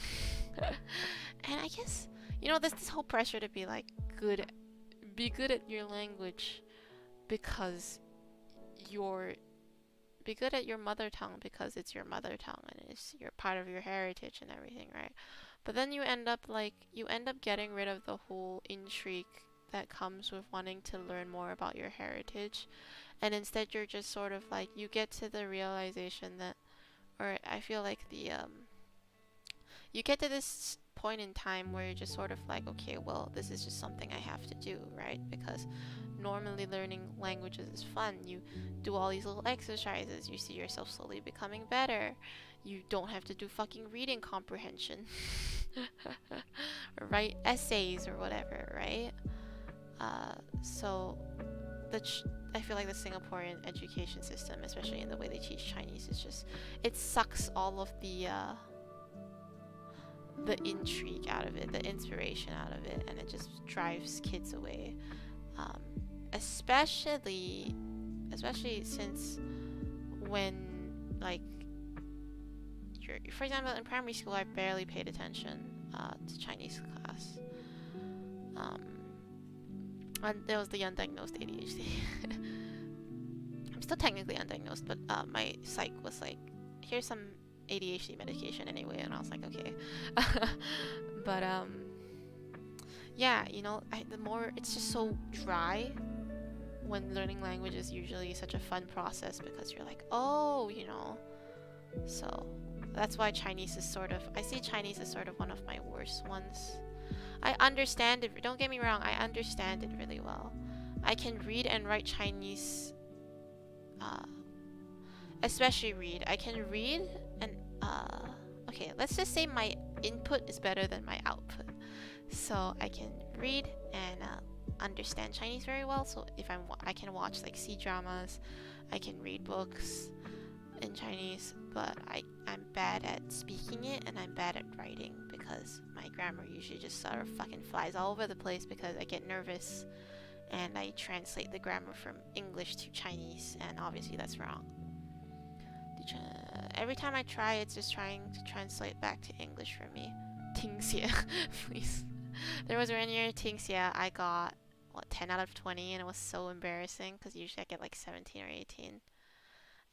And I guess, you know, there's this whole pressure to be like be good at your language because be good at your mother tongue because it's your mother tongue and you're part of your heritage and everything, right? But then you end up getting rid of the whole intrigue that comes with wanting to learn more about your heritage, and instead you're just sort of like you get to the realization that, or I feel like you get to this point in time where you're just sort of like, okay, well, this is just something I have to do, right? Because normally learning languages is fun. You do all these little exercises, you see yourself slowly becoming better. You don't have to do fucking reading comprehension or write essays or whatever, right? So I feel like the Singaporean education system, especially in the way they teach Chinese, is just, it sucks all of the intrigue out of it, the inspiration out of it, and it just drives kids away. Especially since when, like, for example, in primary school, I barely paid attention to Chinese class. And there was the undiagnosed ADHD. I'm still technically undiagnosed, but my psych was like, here's some ADHD medication anyway, and I was like, okay. But yeah, you know, the more, it's just so dry when learning language is usually such a fun process, because you're like, oh, you know. So that's why Chinese is sort of, I see Chinese as sort of one of my worst ones. I understand it, don't get me wrong, I understand it really well. I can read and write Chinese, especially read. I can read and, okay, let's just say my input is better than my output. So I can read and understand Chinese very well. So if I can watch like C-dramas, I can read books in Chinese, but I'm bad at speaking it and I'm bad at writing, because my grammar usually just sort of fucking flies all over the place because I get nervous and I translate the grammar from English to Chinese, and obviously that's wrong. Every time I try, it's just trying to translate back to English for me. 听写, please. There was one year, 听写, I got, what, 10 out of 20, and it was so embarrassing because usually I get like 17 or 18.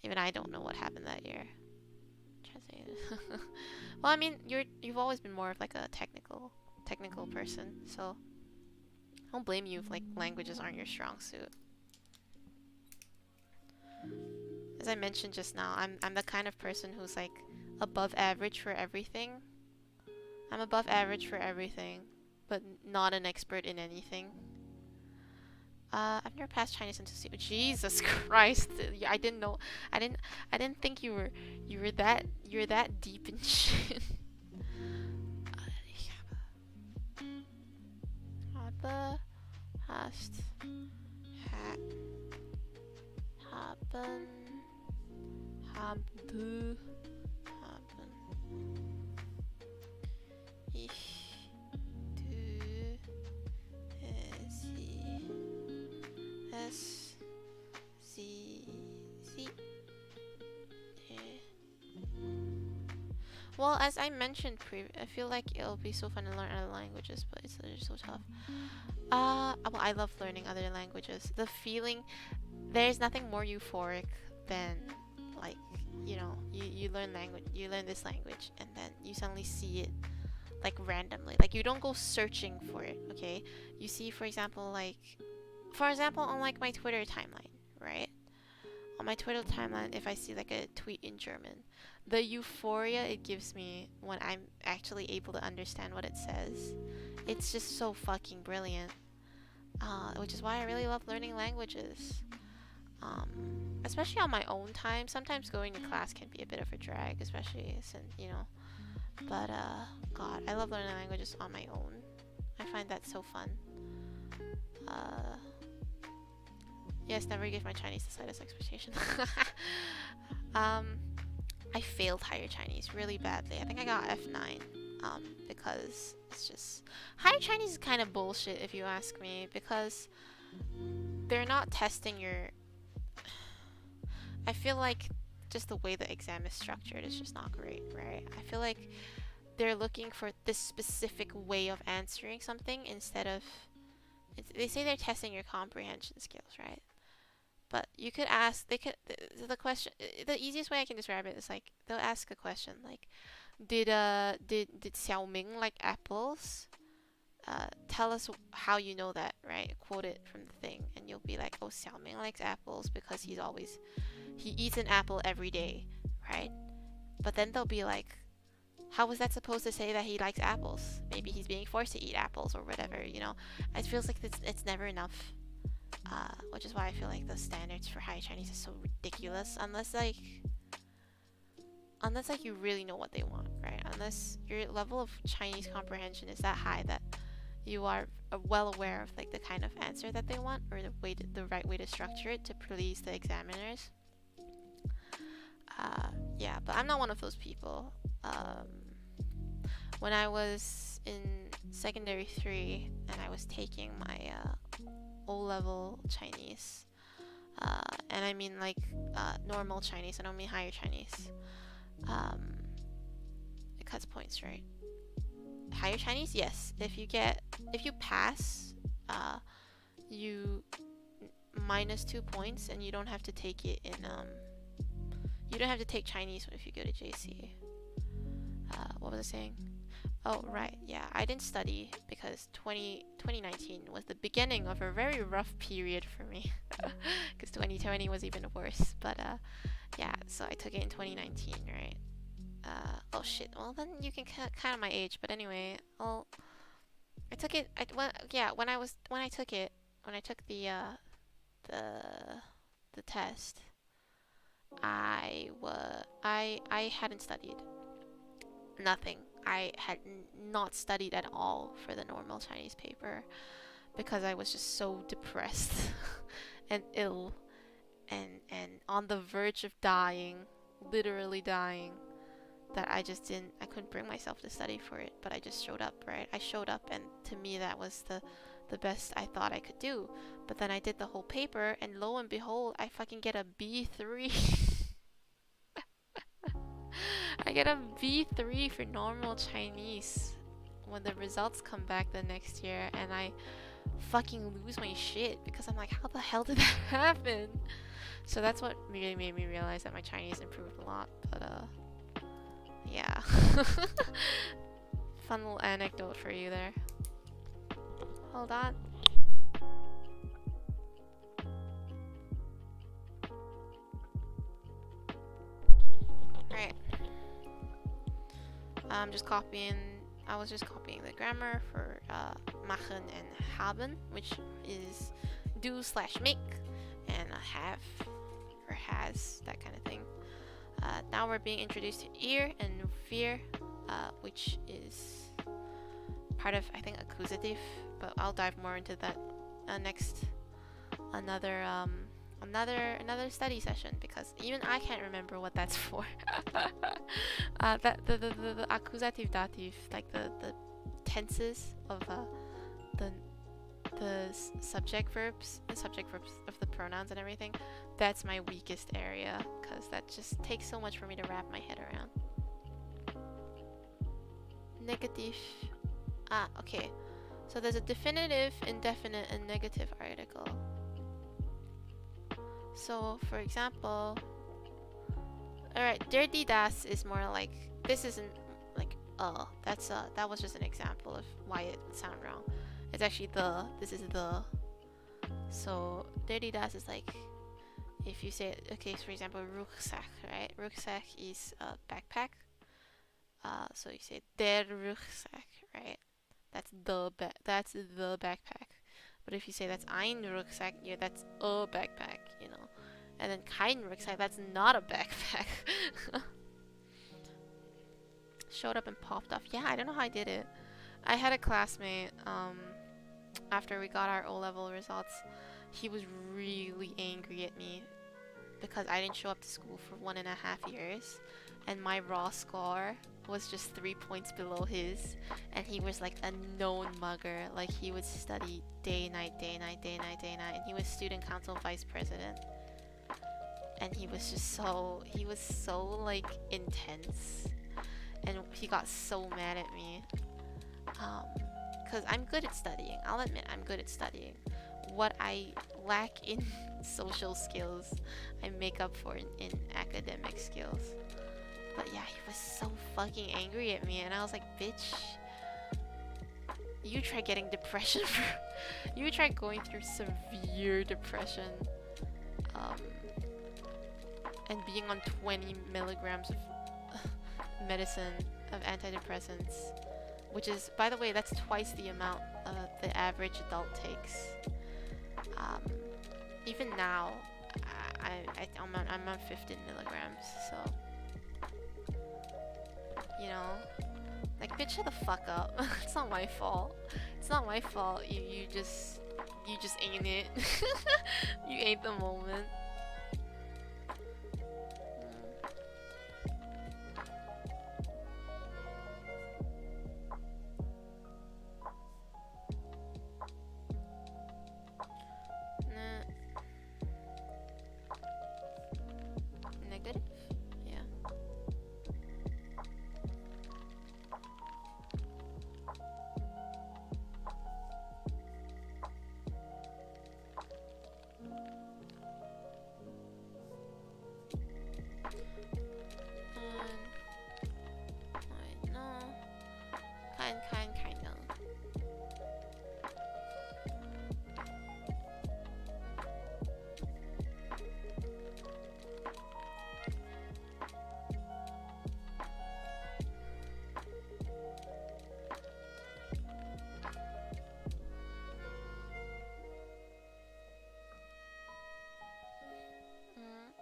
Even I don't know what happened that year. Translated. Well, I mean, you've always been more of like a technical person, so I don't blame you if like languages aren't your strong suit. As I mentioned just now, I'm the kind of person who's like above average for everything. I'm above average for everything, but not an expert in anything. I've never passed Chinese into C. Jesus Christ! I didn't know. I didn't think you were that deep in shit. Habe hast hat haben habe haben ich du sie es sie Well, as I mentioned I feel like it'll be so fun to learn other languages, but it's just so tough. Well, I love learning other languages. The feeling, there's nothing more euphoric than, like, you know, you learn this language, and then you suddenly see it, like, randomly. Like, you don't go searching for it, okay? You see, for example, on, like, my Twitter timeline, right? On my Twitter timeline, if I see, like, a tweet in German, the euphoria it gives me when I'm actually able to understand what it says, it's just so fucking brilliant. Which is why I really love learning languages. Especially on my own time. Sometimes going to class can be a bit of a drag, especially since, you know. But, God, I love learning languages on my own. I find that so fun. Yes, never give my Chinese the slightest expectation. I failed higher Chinese really badly. I think I got F9. Because it's just... Higher Chinese is kind of bullshit if you ask me, because they're not testing your... I feel like just the way the exam is structured is just not great, right? I feel like they're looking for this specific way of answering something instead of... They say they're testing your comprehension skills, right? But you could ask... The question... The easiest way I can describe it is like, they'll ask a question like, Did Xiaoming like apples? Tell us how you know that, right? Quote it from the thing, and you'll be like, oh, Xiaoming likes apples because he eats an apple every day, right? But then they'll be like, how was that supposed to say that he likes apples? Maybe he's being forced to eat apples or whatever, you know? It feels like it's never enough. Which is why I feel like the standards for high Chinese is so ridiculous. Unless like you really know what they want, right? Unless your level of Chinese comprehension is that high that you are well aware of like the kind of answer that they want, or the right way to structure it to please the examiners. Yeah, but I'm not one of those people. When I was in secondary 3 and I was taking my O-level Chinese, and I mean like normal Chinese, I don't mean higher Chinese. It cuts points, right? Higher Chinese, yes. If you pass, you minus 2 points, and you don't have to take it in you don't have to take Chinese if you go to JC. What was I saying? Oh, right, yeah, I didn't study because 2019 was the beginning of a very rough period for me. Because 2020 was even worse. But yeah, so I took it in 2019, right? Oh shit, well then you can count my age, but anyway, well, I took it, when I took the test, I hadn't studied. Nothing. I had not studied at all for the normal Chinese paper because I was just so depressed and ill and on the verge of dying, literally dying, that I couldn't bring myself to study for it, but I just showed up, right? I showed up, and to me that was the best I thought I could do. But then I did the whole paper, and lo and behold, I fucking get a B3. I get a B3 for normal Chinese when the results come back the next year, and I fucking lose my shit because I'm like, how the hell did that happen? So that's what really made me realize that my Chinese improved a lot. But yeah. Fun little anecdote for you there. Hold on. Right. I was just copying the grammar for machen and haben, which is do/make, and have or has, that kind of thing. Now we're being introduced to ear and fear, which is part of, I think, accusative, but I'll dive more into that next another study session, because even I can't remember what that's for. That the accusative dative, like the tenses of the subject verbs of the pronouns and everything, that's my weakest area, because that just takes so much for me to wrap my head around. Negative. Okay. So there's a definitive, indefinite, and negative article. So, for example, alright, dirty das is more like, this isn't like, that was just an example of why it sound wrong. It's actually this is the. So, dirty das is like, if you say, okay, so for example, Rucksack, right? Rucksack is a backpack. So you say der Rucksack, right? That's the backpack. But if you say that's ein Rucksack, yeah, that's a backpack, you know. And then kein Rucksack, that's not a backpack. Showed up and popped off. Yeah, I don't know how I did it. I had a classmate, after we got our O-level results, he was really angry at me because I didn't show up to school for 1.5 years, and my raw score was just 3 points below his, and he was like a known mugger. Like, he would study day, night, and he was student council vice president, and he was so like intense, and he got so mad at me, because I'm good at studying. I'll admit I'm good at studying. What I lack in social skills, I make up for in academic skills. But yeah, he was so fucking angry at me, and I was like, bitch, you try getting depression you try going through severe depression, and being on 20 milligrams of medicine of antidepressants, which is, by the way, that's twice the amount the average adult takes. Even now, I'm on 15 milligrams, so, you know, like, bitch, shut the fuck up. It's not my fault. It's not my fault. You just ain't it. You ain't the moment. Negative? Yeah. No. Kind of.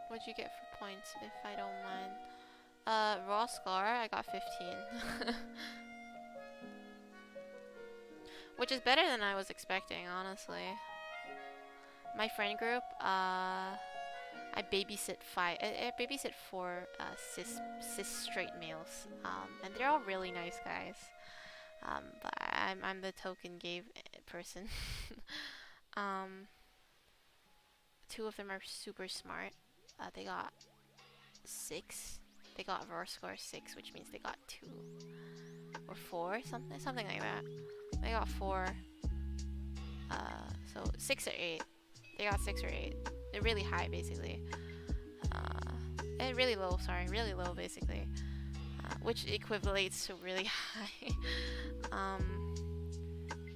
What'd you get for points, if I don't mind? Raw score, I got 15. Which is better than I was expecting, honestly. My friend group, I babysit I babysit 4 cis straight males, and they're all really nice guys. But I'm the token gay person. 2 of them are super smart. They got 6. They got raw score 6, which means they got 2 or 4, something like that. They got 4. So 6 or 8. They got 6 or 8. They're really high, basically. Really low, sorry, really low, basically. Which equivalates to really high.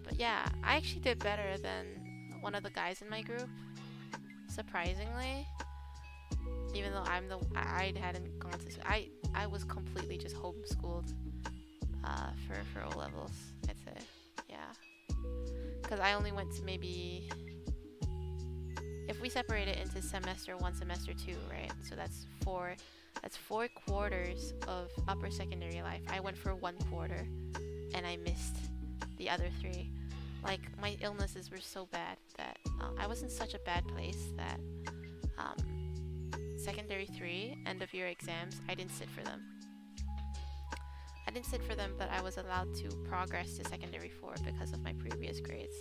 But yeah, I actually did better than one of the guys in my group, surprisingly. Even though I hadn't gone to, I was completely just homeschooled for O levels, I'd say. Yeah, because I only went to maybe, if we separate it into semester 1, semester 2, right? So that's 4 quarters of upper secondary life. I went for 1 quarter, and I missed the other 3. Like, my illnesses were so bad that I was in such a bad place that secondary 3 end of year exams, I didn't sit for them. But I was allowed to progress to secondary 4 because of my previous grades.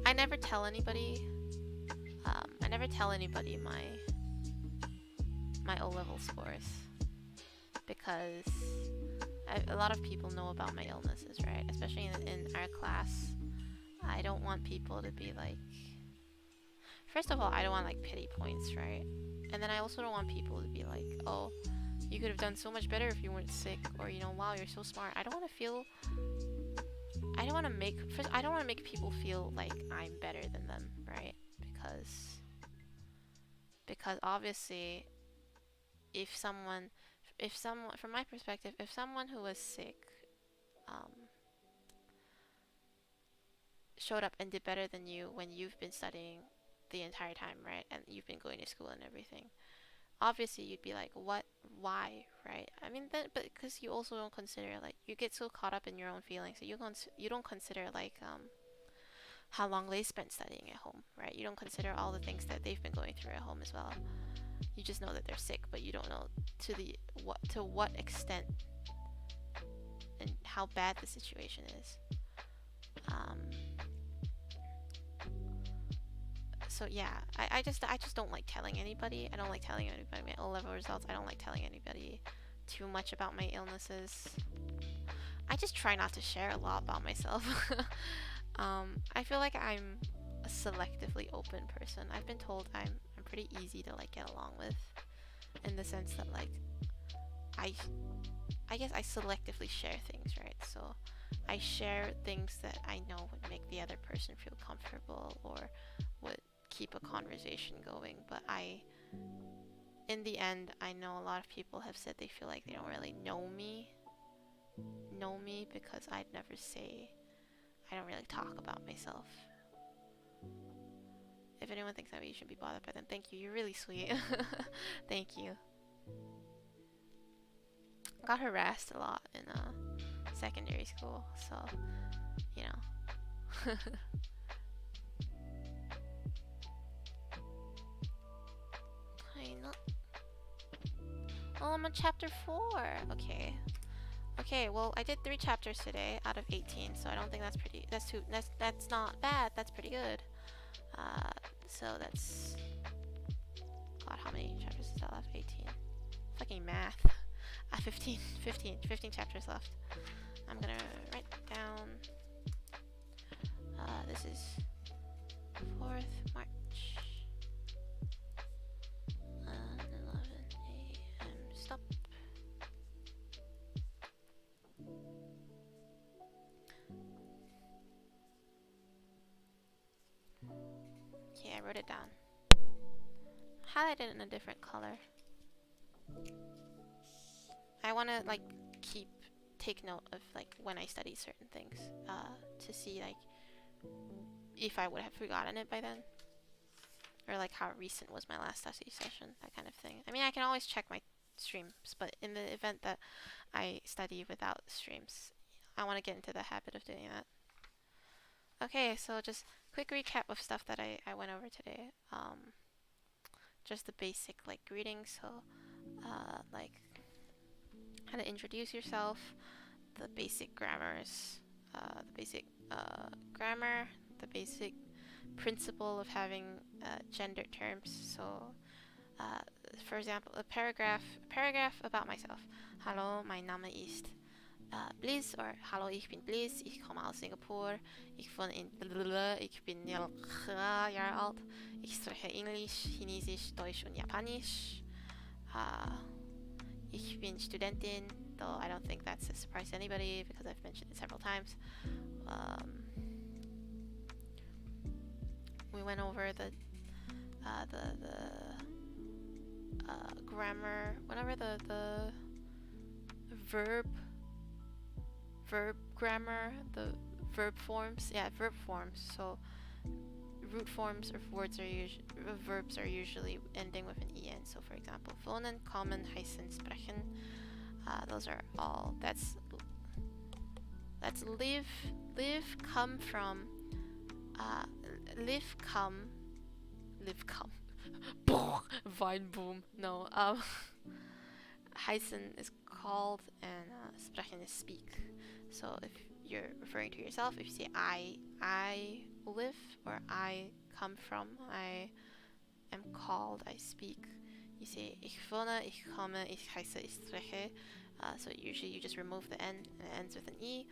I never tell anybody my O-level scores, because a lot of people know about my illnesses, right? Especially in our class. I don't want people to be like, first of all, I don't want like pity points, right? And then I also don't want people to be like, oh, you could have done so much better if you weren't sick, or, you know, wow, you're so smart. I don't want to make people feel like I'm better than them, right? Because obviously, from my perspective, if someone who was sick showed up and did better than you when you've been studying the entire time, right? And you've been going to school and everything. Obviously, you'd be like, what? Why? Right? I mean, but because you also don't consider, like, you get so caught up in your own feelings that you don't consider, like, how long they spent studying at home, right? You don't consider all the things that they've been going through at home as well. You just know that they're sick, but you don't know to what extent and how bad the situation is. So yeah, I just don't like telling anybody. I don't like telling anybody my O-level results. I don't like telling anybody too much about my illnesses. I just try not to share a lot about myself. I feel like I'm a selectively open person. I've been told I'm pretty easy to like get along with, in the sense that like I guess I selectively share things, right? So I share things that I know would make the other person feel comfortable or would keep a conversation going, but in the end, I know a lot of people have said they feel like they don't really know me because I'd never say, I don't really talk about myself. If anyone thinks that way, you shouldn't be bothered by them. Thank you, you're really sweet. Thank you. Got harassed a lot in secondary school, so, you know. Oh, I'm on chapter 4. Okay. Okay, well, I did 3 chapters today out of 18, so I don't think that's not bad. That's pretty good. So that's, God, how many chapters is that left? 18. Fucking math. 15 chapters left. I'm gonna write down, this is 4th March. 11 a.m. Stop. Okay, I wrote it down. Highlighted it in a different color. I want to like take note of like when I study certain things, to see like if I would have forgotten it by then, or like how recent was my last study session, that kind of thing. I mean, I can always check my streams, but in the event that I study without streams, I want to get into the habit of doing that. Okay, so just quick recap of stuff that I went over today. Just the basic like greetings, so like how to introduce yourself, the basic grammars, grammar, the basic principle of having gendered terms. So, for example, a paragraph about myself. Hallo, mein Name ist Blizz, or Hallo, ich bin Blizz, ich komme aus Singapur, ich wohne in Blablabla, ich bin 11 Jahre alt, ich spreche Englisch, Chinesisch, Deutsch und Japanisch. Ich bin Studentin, though I don't think that's a surprise to anybody because I've mentioned it several times. We went over the grammar, whenever the verb grammar, the verb forms. Yeah, verb forms. So root forms of words are verbs are usually ending with an en. So for example, wohnen, kommen, heißen, sprechen. Those are all. That's live, come from. Live, come. Weinboom. No. Heißen is called, and sprechen is speak. So if you're referring to yourself, if you say I live, or I come from, I am called, I speak. You say ich wohne, ich komme, ich heiße, ich spreche. So usually you just remove the n and it ends with an e.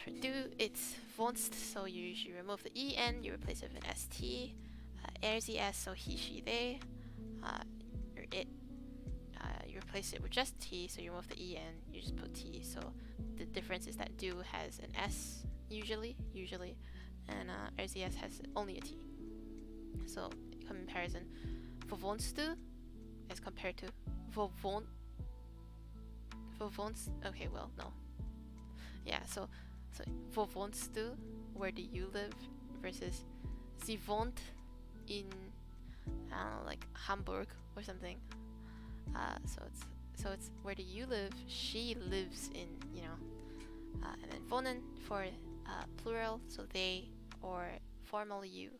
For du, it's wohnst, so you usually remove the en, you replace it with an st. Sie, es, so he, she, they. Or it, you replace it with just t, so you remove the en, you just put t. So the difference is that du has an s usually, and RCS has only a t. So comparison, wo wohnst du as compared to wo wohnst. Okay, well, no. Yeah, so wo wohnst du, where do you live, versus sie wohnt in, I don't know, like Hamburg or something. So it's where do you live? She lives in, you know. And then wohnen for plural, so they, or formal you.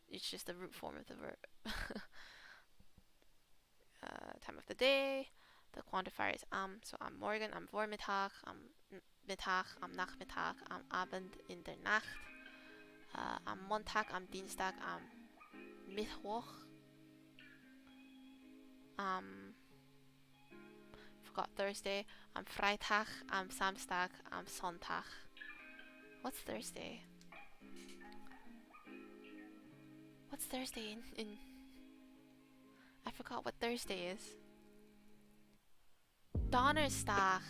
It's just the root form of the verb. Time of the day, the quantifier is am, so am Morgen, am Vormittag, am Mittag, am Nachmittag, am Abend, in der Nacht, am Montag, am Dienstag, am Mittwoch, forgot Thursday, am Freitag, am Samstag, am Sonntag. What's Thursday? What's Thursday in I forgot what Thursday is. Donnerstag.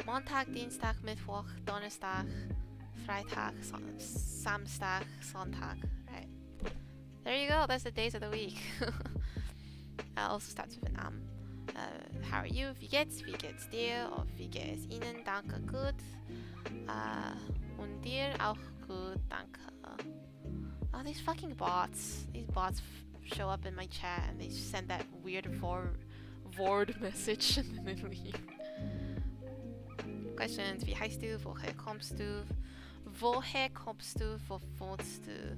Montag, Dienstag, Mittwoch, Donnerstag, Freitag, Samstag, Sonntag. Right. There you go. That's the days of the week. Also starts with an how are you? Wie geht's? Wie geht's dir? Or wie geht's Ihnen? Danke, gut. Und dir auch gut, danke. Oh, these fucking bots. These bots show up in my chat and they send that weird Vord message and then they leave. Questions. Wie heißt du? Woher kommst du? Woher kommst du? Wo wohnst du?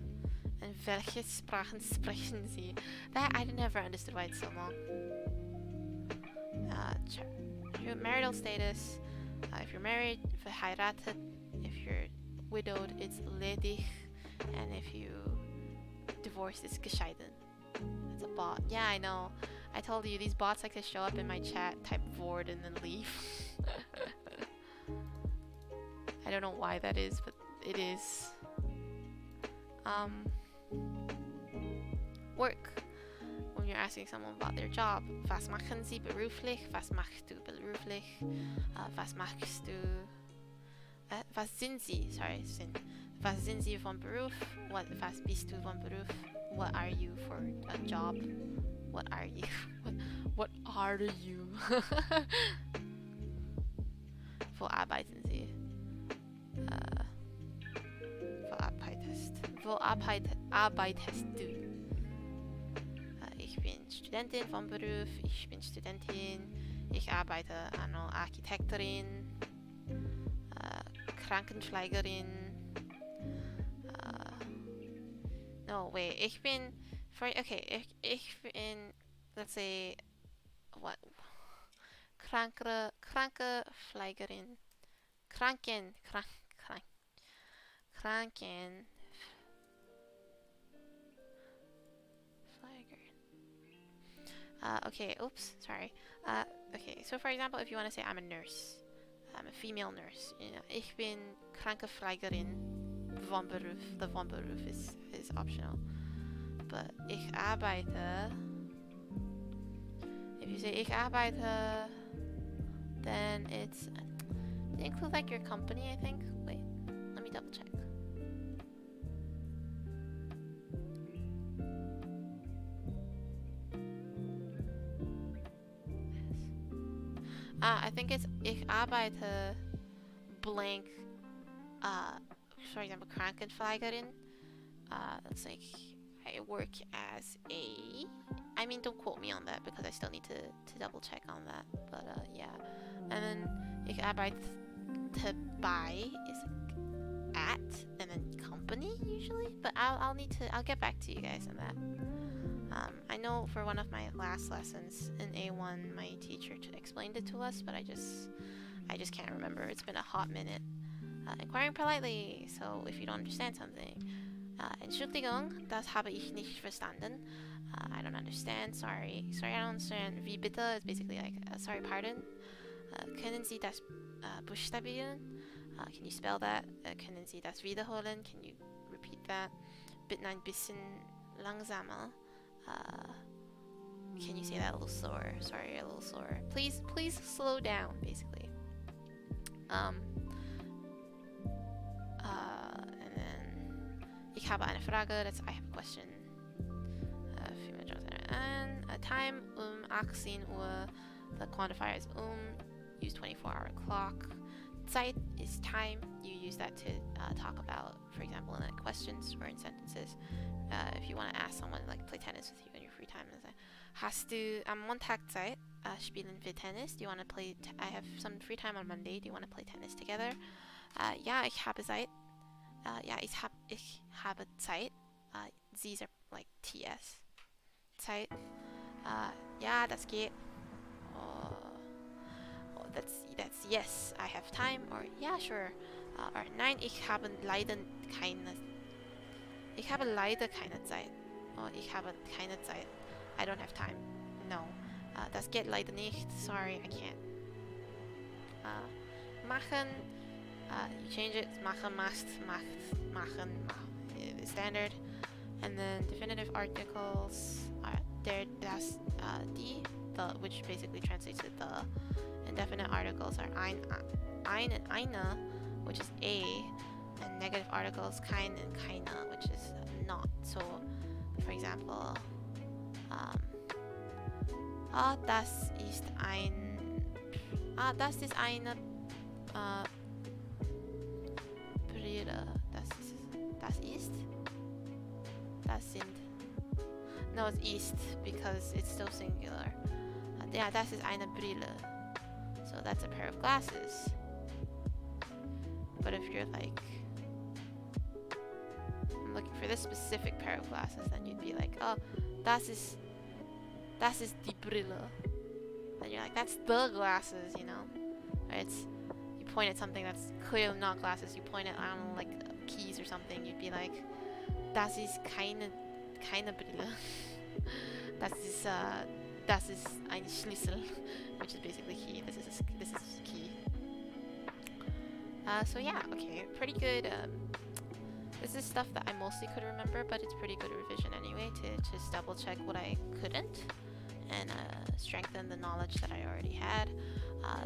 And welche Sprachen sprechen Sie? That I never understood why it's so long. Marital status. If you're married, verheiratet. If you're widowed, it's ledig. And if you divorced, it's geschieden. It's a bot. Yeah, I know. I told you, these bots like to show up in my chat, type Vord, and then leave. I don't know why that is, but it is. Work. When you're asking someone about their job. Was machen Sie beruflich? Was machst du beruflich? Was machst du? Was sind Sie? Sorry, was sind Sie von Beruf? Was bist du von Beruf? What are you for a job? What are you? What are you? Wo arbeiten Sie? Wo arbeitest du? Ich bin Studentin vom Beruf. Ich bin Studentin. Ich arbeite als Architektin, Krankenpflegerin. No, wait. Ich bin let's say, what? Krankenpflegerin. Kranken. Okay, oops, sorry. Okay, so for example, if you want to say I'm a nurse, I'm a female nurse, you know, ich bin Krankenpflegerin von Beruf. The von Beruf is optional. But ich arbeite, if you say ich arbeite, then it's, they include like your company, I think. Wait, let me double check. I think it's ich arbeite blank, for example, Krankenpflegerin. That's like I work as a, I mean, don't quote me on that because I still need to double check on that. But yeah. And then ich arbeite bei is at, and then company usually. But I'll get back to you guys on that. I know for one of my last lessons in A1, my teacher explained it to us, but I just can't remember. It's been a hot minute. Inquiring politely. So if you don't understand something, Entschuldigung, das habe ich nicht verstanden. I don't understand. Sorry, I don't understand. Wie bitte is basically like sorry, pardon. Können Sie das buchstabieren? Can you spell that? Können Sie das wiederholen? Can you repeat that? Bitte ein bisschen langsamer. Can you say that a little slower? Sorry, a little slower. Please slow down, basically. And then ich habe eine Frage. That's I have a question. Female jobs and time 18 Uhr. The quantifier is use 24-hour clock. Zeit is time. You use that to talk about, for example, in questions or in sentences. If you want to ask someone, like, play tennis with you in your free time, and say, hast du am Montag Zeit? Spielen wir Tennis? Do you want to play? I have some free time on Monday. Do you want to play tennis together? Ja, ich habe Zeit. Ja, ich habe Zeit. These are like TS. Zeit. Ja, das geht. That's yes, I have time. Or yeah, sure. Or nein, ich habe leider keine Zeit. Or ich habe keine Zeit. I don't have time. No. Das geht leider nicht. Sorry, I can't. Machen. You change it. Machen, machst, macht, machen, standard. And then definitive articles are there. Das die, which basically translates to the. Indefinite articles are ein and eine, which is a, and negative articles kein and keine, which is not. So for example, ah, das ist eine Brille. Das sind. No, it's ist because it's still singular. Yeah, das ist eine Brille. So that's a pair of glasses. But if you're like, I'm looking for this specific pair of glasses, then you'd be like, oh, das ist die Brille. Then you're like, that's the glasses, you know? Or it's, you point at something that's clearly not glasses. You point at, I don't know, like keys or something. You'd be like, das ist keine Brille. Das ist ein Schlüssel, which is basically key. This is key. So yeah, okay, pretty good. This is stuff that I mostly could remember, but it's pretty good revision anyway to just double check what I couldn't and strengthen the knowledge that I already had.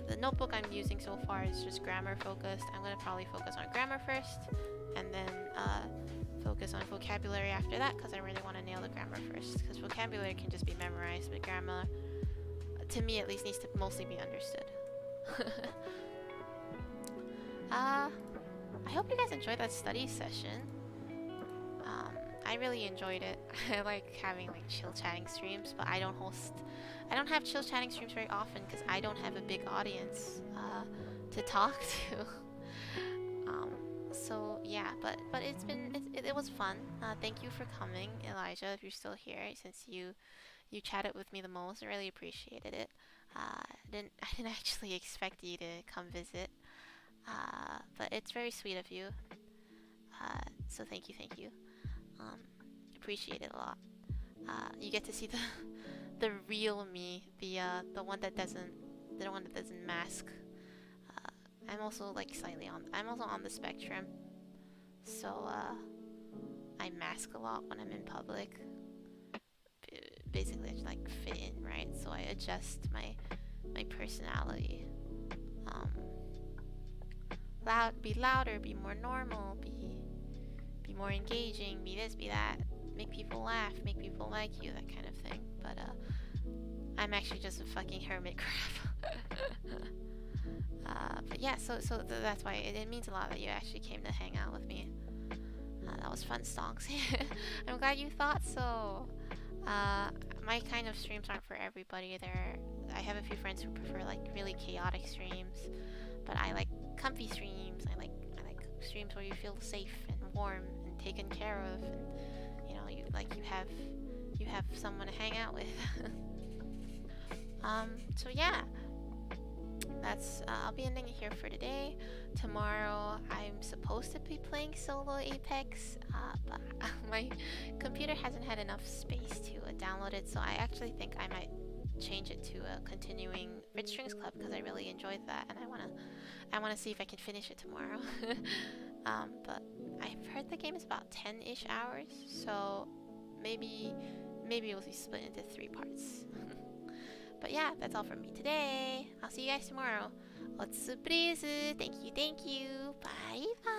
The notebook I'm using so far is just grammar focused. I'm gonna probably focus on grammar first, and then focus on vocabulary after that, because I really want to nail the grammar first. Because vocabulary can just be memorized, but grammar, to me at least, needs to mostly be understood. I hope you guys enjoyed that study session. I really enjoyed it. I like having like chill chatting streams, but I don't have chill chatting streams very often because I don't have a big audience to talk to. So yeah, but it was fun. Thank you for coming, Elijah, if you're still here, since you chatted with me the most. I really appreciated it. I didn't actually expect you to come visit, but it's very sweet of you. So thank you. Appreciate it a lot. You get to see the real me, the one that doesn't mask. I'm also like I'm also on the spectrum, so I mask a lot when I'm in public. Basically, I just like fit in, right? So I adjust my personality. Be louder, be more normal, be more engaging, be this, be that, make people laugh, make people like you, that kind of thing. But I'm actually just a fucking hermit crab. But yeah, so that's why it means a lot that you actually came to hang out with me. That was fun, Stonks. I'm glad you thought so. My kind of streams aren't for everybody. I have a few friends who prefer like really chaotic streams, but I like comfy streams. I like streams where you feel safe and warm and taken care of, and you have someone to hang out with. So yeah. That's I'll be ending it here for today. Tomorrow I'm supposed to be playing solo Apex, but my computer hasn't had enough space to download it, so I actually think I might change it to a continuing Red Strings Club because I really enjoyed that, and I wanna see if I can finish it tomorrow. But I've heard the game is about 10-ish hours, so maybe it will be split into 3 parts. But yeah, that's all from me today. I'll see you guys tomorrow. Otsu blizz. Thank you. Bye bye.